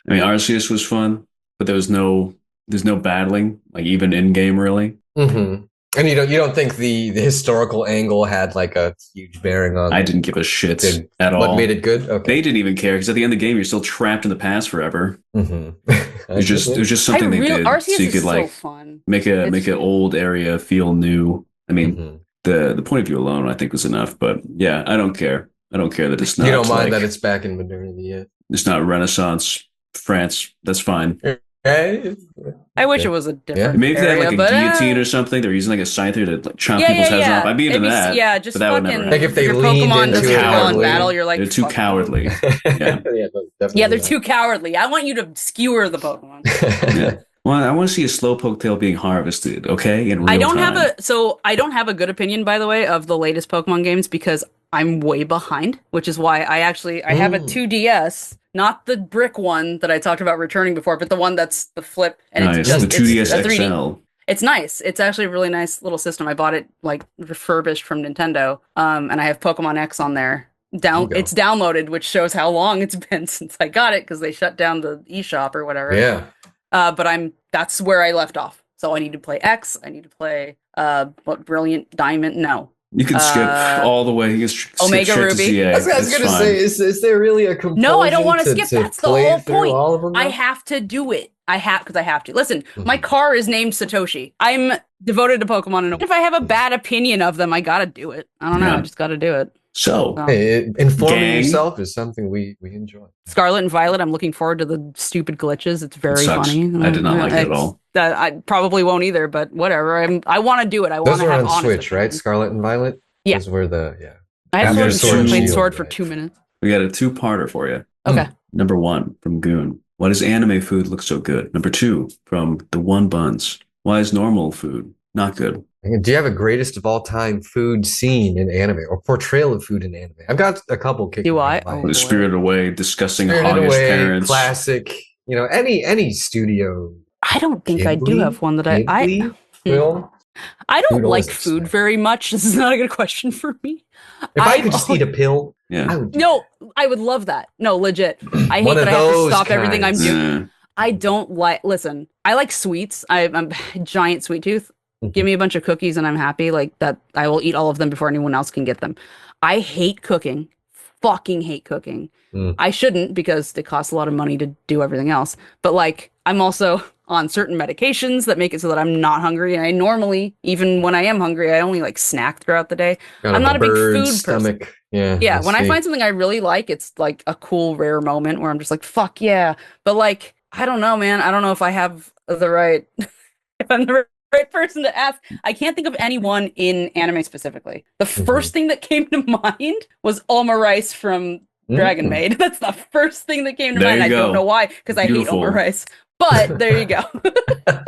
I mean, Arceus was fun, but there's no battling, like even in game, really. Mm-hmm. And you don't think the historical angle had like a huge bearing on I didn't give a shit Did- at all. what made it good? Okay. They didn't even care because at the end of the game, you're still trapped in the past forever. Mm-hmm. It was just something they did, Arceus so you is could so like fun. make an old area feel new. I mean, Mhm. the point of view alone, I think, was enough. But yeah, I don't care. I don't care that it's not. You don't mind like, that it's back in modernity yet? it's not Renaissance France. That's fine. Okay. I wish Yeah. it was a different Maybe if they had area, like a but, guillotine or something. They're using like a scyther to like chop people's heads off. I'd be into that. Yeah, just but that would fucking. never Like if they your leaned Pokemon into doesn't it do well in cowardly. battle, you're like, They're too fuck. cowardly. Yeah. Definitely Yeah, they're not. too cowardly. I want you to skewer the Pokemon. Yeah. Well, I want to see a Slowpoke tail being harvested, okay? In real I don't time. have a good opinion, by the way, of the latest Pokemon games because I'm way behind, which is why I have a 2DS, not the brick one that I talked about returning before, but the one that's the flip and Nice. it's just The 2DS it's a 3D. XL. It's nice. It's actually a really nice little system. I bought it like refurbished from Nintendo, and I have Pokemon X on there. There you go. It's downloaded, which shows how long it's been since I got it because they shut down the eShop or whatever. Yeah. But that's where I left off. So I need to play X. I need to play Brilliant Diamond. No. You can skip all the way. You can skip Omega straight to Ruby. ZA. I was It's gonna fine. say, is there really a compulsion? No, I don't want to skip. That's the play whole through point. all of them, I though? have to do it. I have to. Listen, my Mhm. car is named Satoshi. I'm devoted to Pokemon, and if I have a bad opinion of them, I gotta do it. I don't know. Yeah. I just gotta do it. So, So, Hey, informing Gang. yourself is something we enjoy. Scarlet and Violet. I'm looking forward to the stupid glitches. It's very sucks. funny. I did not like it at all. I probably won't either, but whatever. I want to do it. I want Those to were have on honest Switch, right? opinions. Scarlet and Violet. Yeah. Those were the I had After Sword and Sword Shield. Played Shield, Sword for right. 2 minutes. we got a two-parter for you. Okay. Number 1 from Goon. Why does anime food look so good? Number 2 from The One Buns. Why is normal food not good? Do you have a greatest of all time food scene in anime or portrayal of food in anime? I've got a couple. Do I? Kicking Oh, The Spirited Away, discussing Spirited hoggish Away, parents. classic. Any studio. I don't think I do Ghibli? have one that I Ghibli film. I don't Food always like looks food nice. very much. This is not a good question for me. If I I've could just al- eat a pill, Yeah. I would. Do No, I would love that. No, legit. I hate One of that I have to those stop everything I'm kinds. doing. Yeah. I don't like. Listen, I like sweets. I'm a giant sweet tooth. Give me a bunch of cookies and I'm happy. Like that, I will eat all of them before anyone else can get them. I hate cooking. Fucking hate cooking. Mm. I shouldn't because it costs a lot of money to do everything else. But like, I'm also on certain medications that make it so that I'm not hungry. And I normally, even when I am hungry, I only like snack throughout the day. Kind I'm of not a big bird food person. stomach. Yeah. Yeah, when I see. find something I really like, it's like a cool, rare moment where I'm just like, fuck yeah. But like, I don't know, man. I don't know if I have the right, if I'm the right person to ask. I can't think of anyone in anime specifically. The first thing that came to mind was Alma Rice from Dragon Mhm. Maid. That's the first thing that came to There mind. you I don't go. know why, because I hate Beautiful. Alma Rice. But there you go.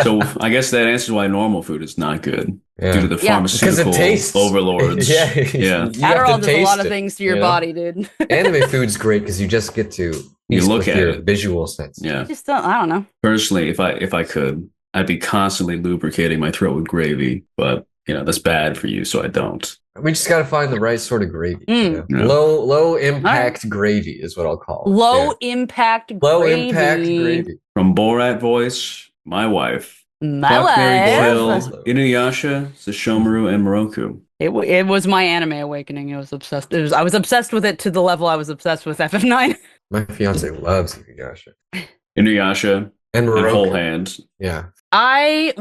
So I guess that answers why normal food is not good due to the Yeah. Because pharmaceutical it tastes overlords. Yeah. Yeah. You have Adderall to does a lot taste of it, things to your you know? body, dude. Anime food's great because you just get to You feast look with at your it. visual sense. Yeah. Just don't, I don't know. Personally, if I could, I'd be constantly lubricating my throat with gravy, but that's bad for you, so I don't. We just got to find the right sort of gravy. Mm. Yeah. Low impact gravy is what I'll call it. Low Yeah. impact Low gravy. impact gravy. From Borat voice, my wife. My Fuck, Marry, wife. Kill, Inuyasha, Sesshomaru, and Moroku. It was my anime awakening. I was obsessed. I was obsessed with it to the level I was obsessed with FF9. My fiance loves Inuyasha. Inuyasha And and Moroku. Whole Hand. Yeah. I'm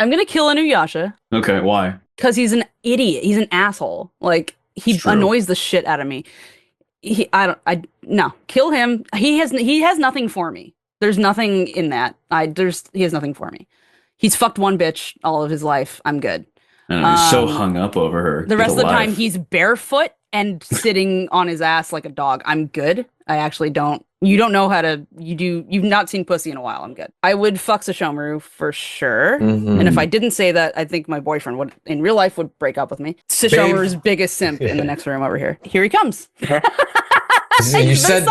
gonna kill Inuyasha Okay, why? because he's an idiot. He's an asshole. Like he It's true. annoys the shit out of me. No, kill him. He has nothing for me. There's nothing in that. He has nothing for me. He's fucked one bitch all of his life. I'm good. I don't know, he's so hung up over her. The rest of the time, life. he's barefoot and sitting on his ass like a dog. I'm good. I actually don't. You don't know how to. You've not seen pussy in a while. I'm good. I would fuck Sesshomaru for sure. Mhm. And if I didn't say that, I think my boyfriend would, in real life, would break up with me. Sesshomaru's biggest simp in the next room over here. Here he comes. You said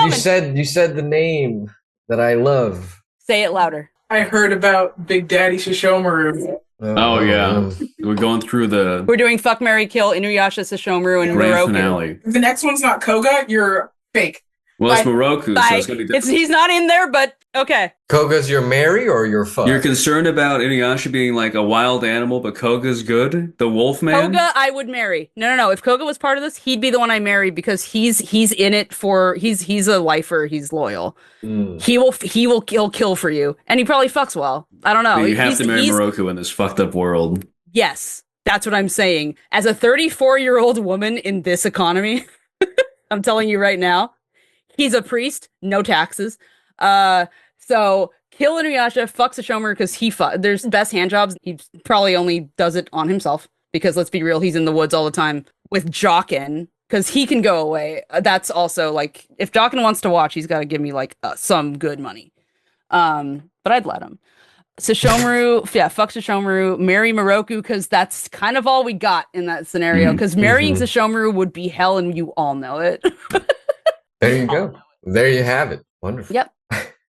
the name that I love. Say it louder. I heard about Big Daddy Sesshomaru. Oh yeah, we're going through the We're doing fuck, marry, kill, Inuyasha, Sesshomaru, and grand Moroku. finale. If the next one's not Koga, you're fake. Well, it's Bye. Moroku, so Bye. it's gonna be different. He's not in there, but okay. Koga's your marry or your fuck? You're concerned about Inuyasha being like a wild animal, but Koga's good? The wolf man? Koga, I would marry. No. If Koga was part of this, he'd be the one I marry because he's in it for he's a lifer. He's loyal. Mm. He'll kill for you, and he probably fucks well. I don't know. But you have He's- to marry he's- Moroku in this fucked up world. Yes, that's what I'm saying. As a 34-year-old woman in this economy, I'm telling you right now, he's a priest, no taxes. So kill Inuyasha, fuck Sesshomaru because there's best hand jobs. He probably only does it on himself because let's be real, he's in the woods all the time with Jockin because he can go away. That's also like if Jockin wants to watch, he's got to give me like some good money. But I'd let him. Sesshomaru, yeah, fuck Sesshomaru, marry Moroku because that's kind of all we got in that scenario. Because marrying Sesshomaru would be hell, and you all know it. There you go. There you have it. Wonderful. Yep.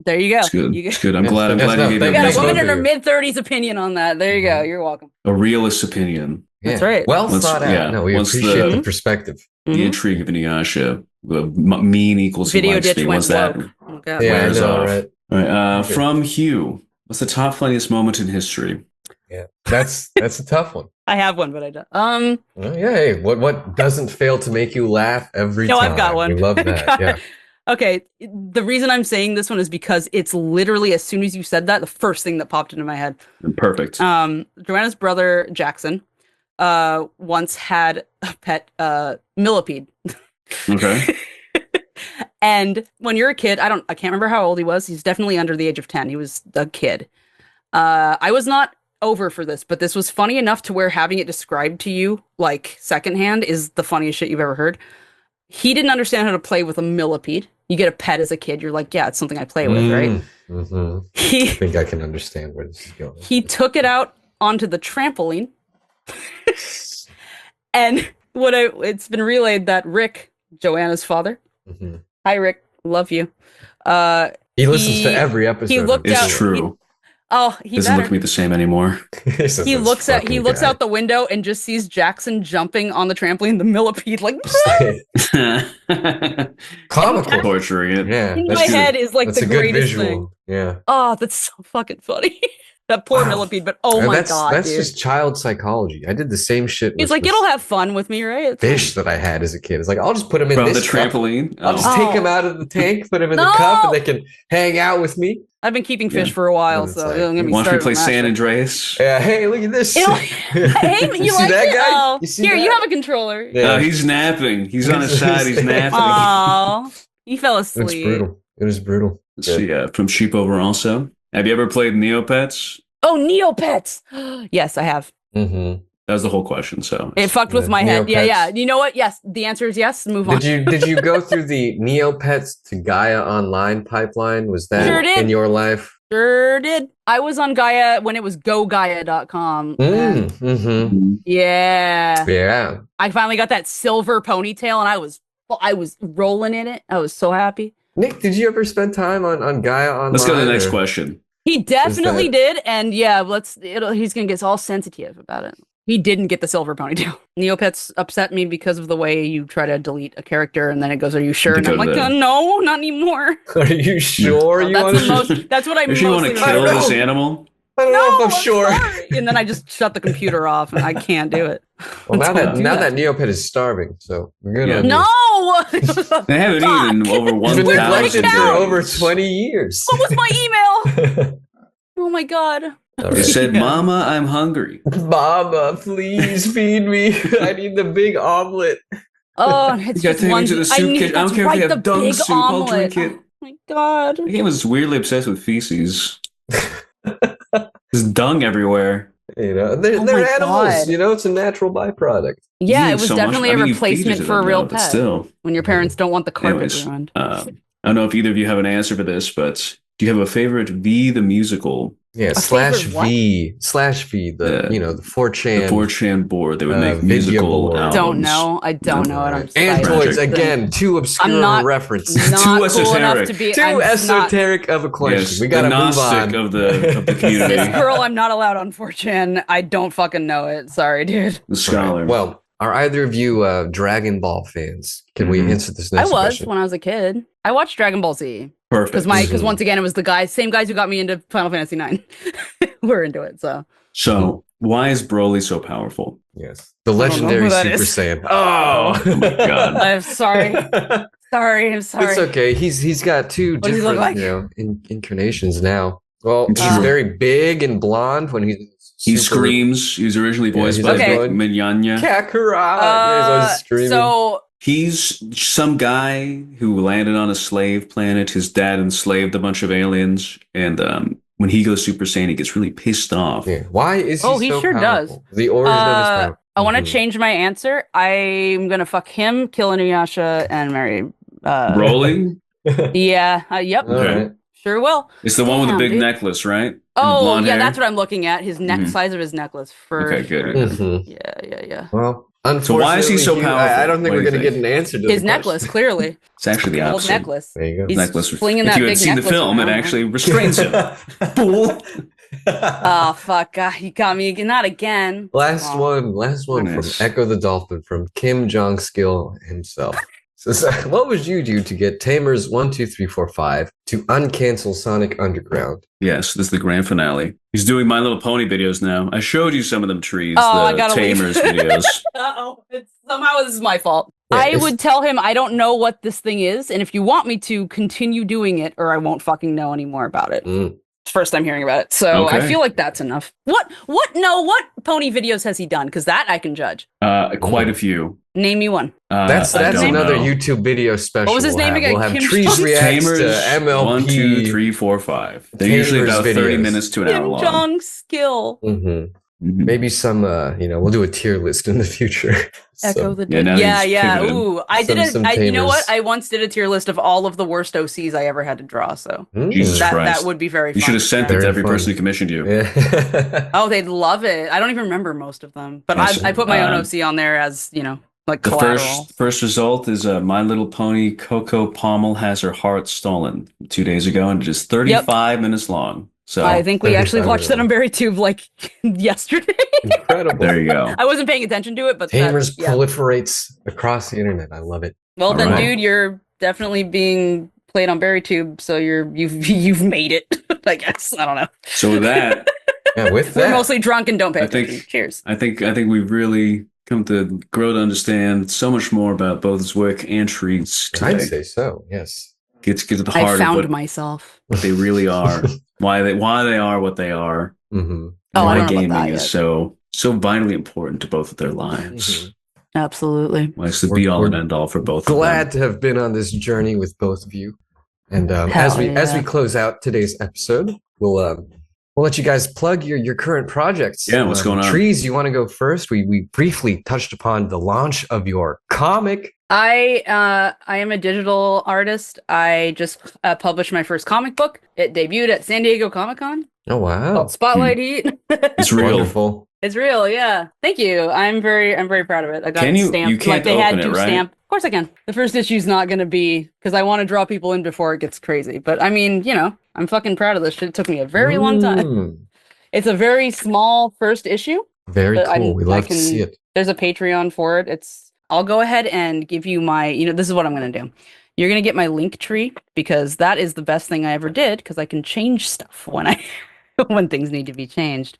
There you go. It's good. You It's good. I'm glad Yes, you no, gave thank got you. a woman in her Both of mid-30s opinion on that. There you go. You're welcome. a realist opinion. That's right. Well Once- thought out. yeah, No, we once appreciate the- the perspective. The Mhm. intrigue of Inuyasha. The mean equals he Video likes ditch me. went Once that woke. Oh, God. Yeah, I wears know, off. right? All right, Okay. from Hugh. What's the top funniest moment in history? Yeah, that's a tough one. I have one, but I don't. Well, yeah, hey, what doesn't fail to make you laugh every No, time? I've got one. We love I've that. got Yeah. it. Okay, the reason I'm saying this one is because it's literally as soon as you said that, the first thing that popped into my head. Perfect. Joanna's brother Jackson once had a pet millipede. Okay. And when you're a kid, I can't remember how old he was. He's definitely under the age of 10. He was a kid. I was not over for this, but this was funny enough to where having it described to you like secondhand is the funniest shit you've ever heard. He didn't understand how to play with a millipede. You get a pet as a kid, you're like, yeah, it's something I play with, right? Mm-hmm. I He think I can understand where this is going. he took it out onto the trampoline, and it's been relayed that Rick, Joanna's father, Mhm. hi Rick, love you. He listens to every episode. he looked It's out- true. He Doesn't better. look at me the same anymore. He looks out the window and just sees Jackson jumping on the trampoline, the millipede, like comical. Torturing it. Yeah, in that's my good. head is like That's the a good greatest visual. thing. Yeah, Oh, that's so fucking funny. That poor Wow. millipede, but oh And my that's god, that's dude. just child psychology. I did the same shit. He's like, it'll have fun with me, right? It's fish that I had as a kid. It's like I'll just put him in From the this cup. trampoline. I'll just Oh. take him out of the tank, put him in No! the cup, and they can hang out with me. I've been keeping fish Yeah. for a while, And it's so like, don't get me Watch me started play on that San shit. Andreas. Yeah, hey, look at this. Ew. Hey, you see like that it? guy? Oh, You see here, you that? have a controller. Yeah. He's napping. He's on his He's- side. He's napping. Oh, you fell It's asleep. brutal. It is brutal. Let's see, from Sheep Over also. Have you ever played Neopets? Oh, Neopets. Yes, I have. Mm-hmm. That was the whole question. So It fucked with Yeah, my head. Yeah, Neopets. yeah. You know what? Yes, the answer is yes. Move on. Did you go through the Neopets to Gaia Online pipeline? Was that Sure did. in your life? Sure did. I was on Gaia when it was gogaia.com. and Mm-hmm. Yeah. Yeah. I finally got that silver ponytail and I was rolling in it. I was so happy. Nick, did you ever spend time on Gaia Online? let's go to the next or- question. He definitely that- did, and yeah, he's gonna get all sensitive about it. He didn't get the silver ponytail. Neopets upset me because of the way you try to delete a character, and then it goes, "Are you sure?" And I'm like, "No, not anymore." Are you sure you That's want the most. That's what I If you want mostly to kill remember. this animal, I don't know if I'm I'm sure. sorry. And then I just shut the computer off, and I can't do it. Well, now Don't do that Neopet is starving, so we're good Yeah. on you. No. they haven't eaten over He's been 1,000 neglected for cows. over 20 years. What was my email? Oh my god. All It right. said, "Mama, I'm hungry." Mama, please feed me. I need the big omelet. Oh, it's You gotta just take me one. to the soup I need, kitchen. I don't that's care if right, they the have dung big soup, I'll omelet. drink it. Oh my god. The game was weirdly obsessed with feces. There's dung everywhere. They're Oh my animals. God. It's a natural byproduct. Yeah, Eating it was so much- definitely I a mean, you feed it replacement to for a them, real though, but pet. still. When your parents don't want the carpet Anyways, ruined. I don't know if either of you have an answer for this, but do you have a favorite V the musical? Yeah, A slash favorite what? V, the The 4chan 4chan board, they would make video musical board. albums. Don't know. I don't know it. I'm Antoids, Tragic. again, too obscure I'm not- of a reference. Not Too cool enough esoteric. to be. Too I'm not- esoteric of a question. Yes, We gotta the move Gnostic on. of the community. This girl, I'm not allowed on 4chan. I don't fucking know it. Sorry, dude. The scholar. Right. Well, are either of you Dragon Ball fans? Can we Mhm. answer this I next was question? when I was a kid. I watched Dragon Ball Z Perfect. because once again it was the same guys who got me into Final Fantasy 9. We're into it. So So, why is Broly so powerful? Yes. The don't know legendary who that Super is. Saiyan. Oh my God. I'm sorry. I'm sorry. It's okay. He's got two What does he look different, like? incarnations now. Well, It's he's true. very big and blonde when he's He super- screams. He was originally voiced he's by okay. Minyanya. Kakarot. Yeah, he's always screaming. So He's some guy who landed on a slave planet. His dad enslaved a bunch of aliens, and when he goes Super Saiyan, he gets really pissed off. Yeah. Why is he Oh, he so sure does. powerful? The origin of his power. I want to Mhm. change my answer. I'm gonna fuck him, kill Inuyasha, and marry. Broly? Yeah. Yep. All Okay. right. Sure will. It's the one with the Damn, big dude. necklace, right? And the Oh, blonde yeah, hair? that's what I'm looking at. His neck Mhm. size of his necklace for Okay, good, sure. good. Mhm. Yeah. Well, So unfortunately, why is he so Hugh, powerful? I don't think What we're do you going to get think? an answer to His the necklace, question. clearly. It's actually the Old opposite. necklace. There you go. He's Necklace. flinging If that you had big seen the necklace film, it around. actually restrains him. Fool. Oh, fuck. You got me again. Not again. Last Oh. one Goodness. from Echo the Dolphin from Kim Jong Skill himself. So, what would you do to get Tamers 1, 2, 3, 4, 5 to uncancel Sonic Underground? Yes, this is the grand finale. He's doing My Little Pony videos now. I showed you some of them trees, Oh, I the gotta leave. Tamers videos. Uh-oh. Somehow this is my fault. Yeah, I it's- would tell him I don't know what this thing is, and if you want me to, continue doing it, or I won't fucking know anymore about it. Mm. It's the first time hearing about it, so I Okay. feel like that's enough. What pony videos has he done? Because that I can judge. Quite a few. Name me one. That's I don't another know. YouTube video special. What was his we'll name have. again? We'll have Kim Trees Jong- reacts Tamers to MLP. 1, 2, 3, 4, 5. They're usually Tamers about 30 videos. minutes to an hour Kim long. Jong Skill. Mhm. Mhm. Maybe some, we'll do a tier list in the future. Echo the yeah, now yeah, he's yeah. pivoted. Ooh, I Some- didn't. some You know what? tamers. I once did a tier list of all of the worst OCs I ever had to draw. So Jesus that Christ. would be very. You fun should have sent it Very to every fun. person who commissioned you. Yeah. Oh, they'd love it. I don't even remember most of them, but Yes, I put my own um, OC on there as like The collateral. first result is My Little Pony Coco Pommel has her heart stolen 2 days ago, and it is 35 minutes long. So I think we actually 35 watched that on BerryTube like yesterday. Incredible. there you go. I wasn't paying attention to it, but Tamers yeah. proliferates across the internet. I love it. Well, All then, right. dude, you're definitely being played on BerryTube, so you've made it. I guess I don't know. So with that, Yeah, with We're that, mostly drunk and don't pay I think- attention. Cheers. I think we've really come to grow to understand so much more about both Zwick and Trees I'd today. say so. Yes. Get to the I heart of found what myself. they really are, why they are what they are, Mm-hmm. Oh, I why don't know about gaming that is yet. so vitally important to both of their lives. Mhm. Absolutely. Why it's the We're- be all we're and end all for both Glad of to have been on this journey with both of you. And as Hell we yeah. close out today's episode, we'll let you guys plug your current projects. Yeah, what's going on? Trees, you want to go first? We briefly touched upon the launch of your comic. I am a digital artist. I just published my first comic book. It debuted at San Diego Comic-Con Oh wow, called Spotlight Heat. It's real. wonderful. It's real, yeah. Thank you. I'm very proud of it. I got Can it you- stamped. you can't like they had open it, to right? stamp. Of course I can. The first issue's not gonna be because I want to draw people in before it gets crazy. But I mean, I'm fucking proud of this shit. It took me a very long time. Mm, It's a very small first issue. very But cool. We I love to can- see it. There's a Patreon for it. I'll go ahead and give you my, this is what I'm going to do. You're going to get my LINKTREE because that is the best thing I ever did because I can change stuff when things need to be changed.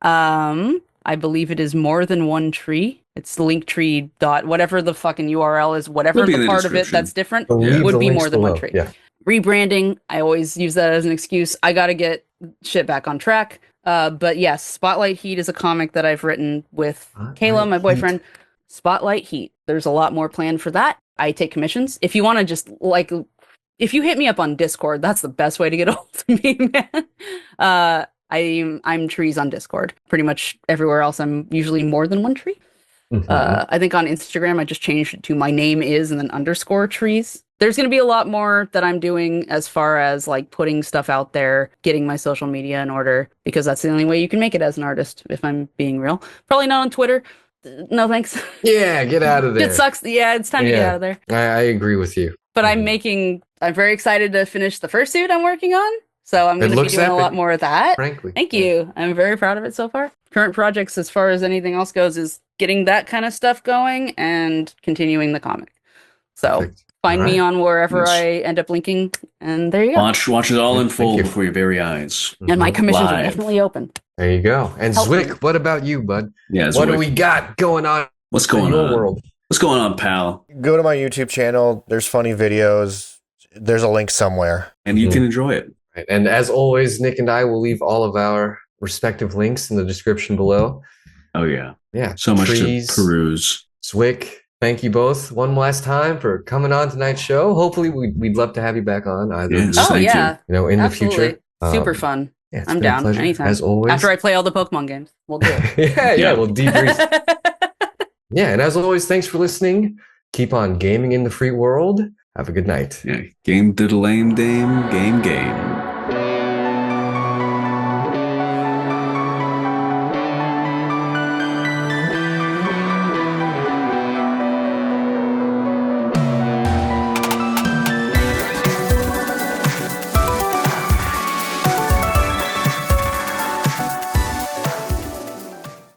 I believe it is more than one tree. It's LINKTREE dot whatever the fucking URL is, whatever It'll be in the the part of it description. that's different. Believe would the be links more than one below. tree. Yeah. Rebranding, I always use that as an excuse. I got to get shit back on track. But yes, Spotlight Heat is a comic that I've written with Kayla, my Heat. boyfriend. Spotlight Heat. There's a lot more planned for that. I take commissions. If you want to just if you hit me up on Discord, that's the best way to get a hold of me, man. I I'm trees on Discord. Pretty much everywhere else, I'm usually more than one tree. I think on Instagram, I just changed it to my name is and then underscore trees. There's going to be a lot more that I'm doing as far as like putting stuff out there, getting my social media in order, because that's the only way you can make it as an artist, if I'm being real. Probably not on Twitter. No, thanks. Yeah, get out of there. It sucks. Yeah, it's time to get out of there. I agree with you. But I'm very excited to finish the fursuit I'm working on. So I'm going to be doing a lot more of that. Frankly. Thank you. I'm very proud of it so far. Current projects, as far as anything else goes, is getting that kind of stuff going and continuing the comic. So Perfect. find me on wherever I end up linking. And there you go. Watch it all unfold before your very eyes. And my commissions are definitely open. There you go. And Zwick, what about you, bud? Yeah, what do we got going on? What's going in on? Your world? What's going on, pal? Go to my YouTube channel. There's funny videos. There's a link somewhere. And you can enjoy it. Right. And as always, Nick and I will leave all of our respective links in the description below. Oh, yeah. Yeah. So much to peruse. Zwick, thank you both one last time for coming on tonight's show. Hopefully, we'd love to have you back on either. Yes, oh, yeah. In the future. Super fun. Yeah, I'm down anytime. As always. After I play all the Pokemon games, we'll do it. yeah, we'll debrief. Yeah, and as always, thanks for listening. Keep on gaming in the free world. Have a good night. Yeah, game diddle lame dame, game.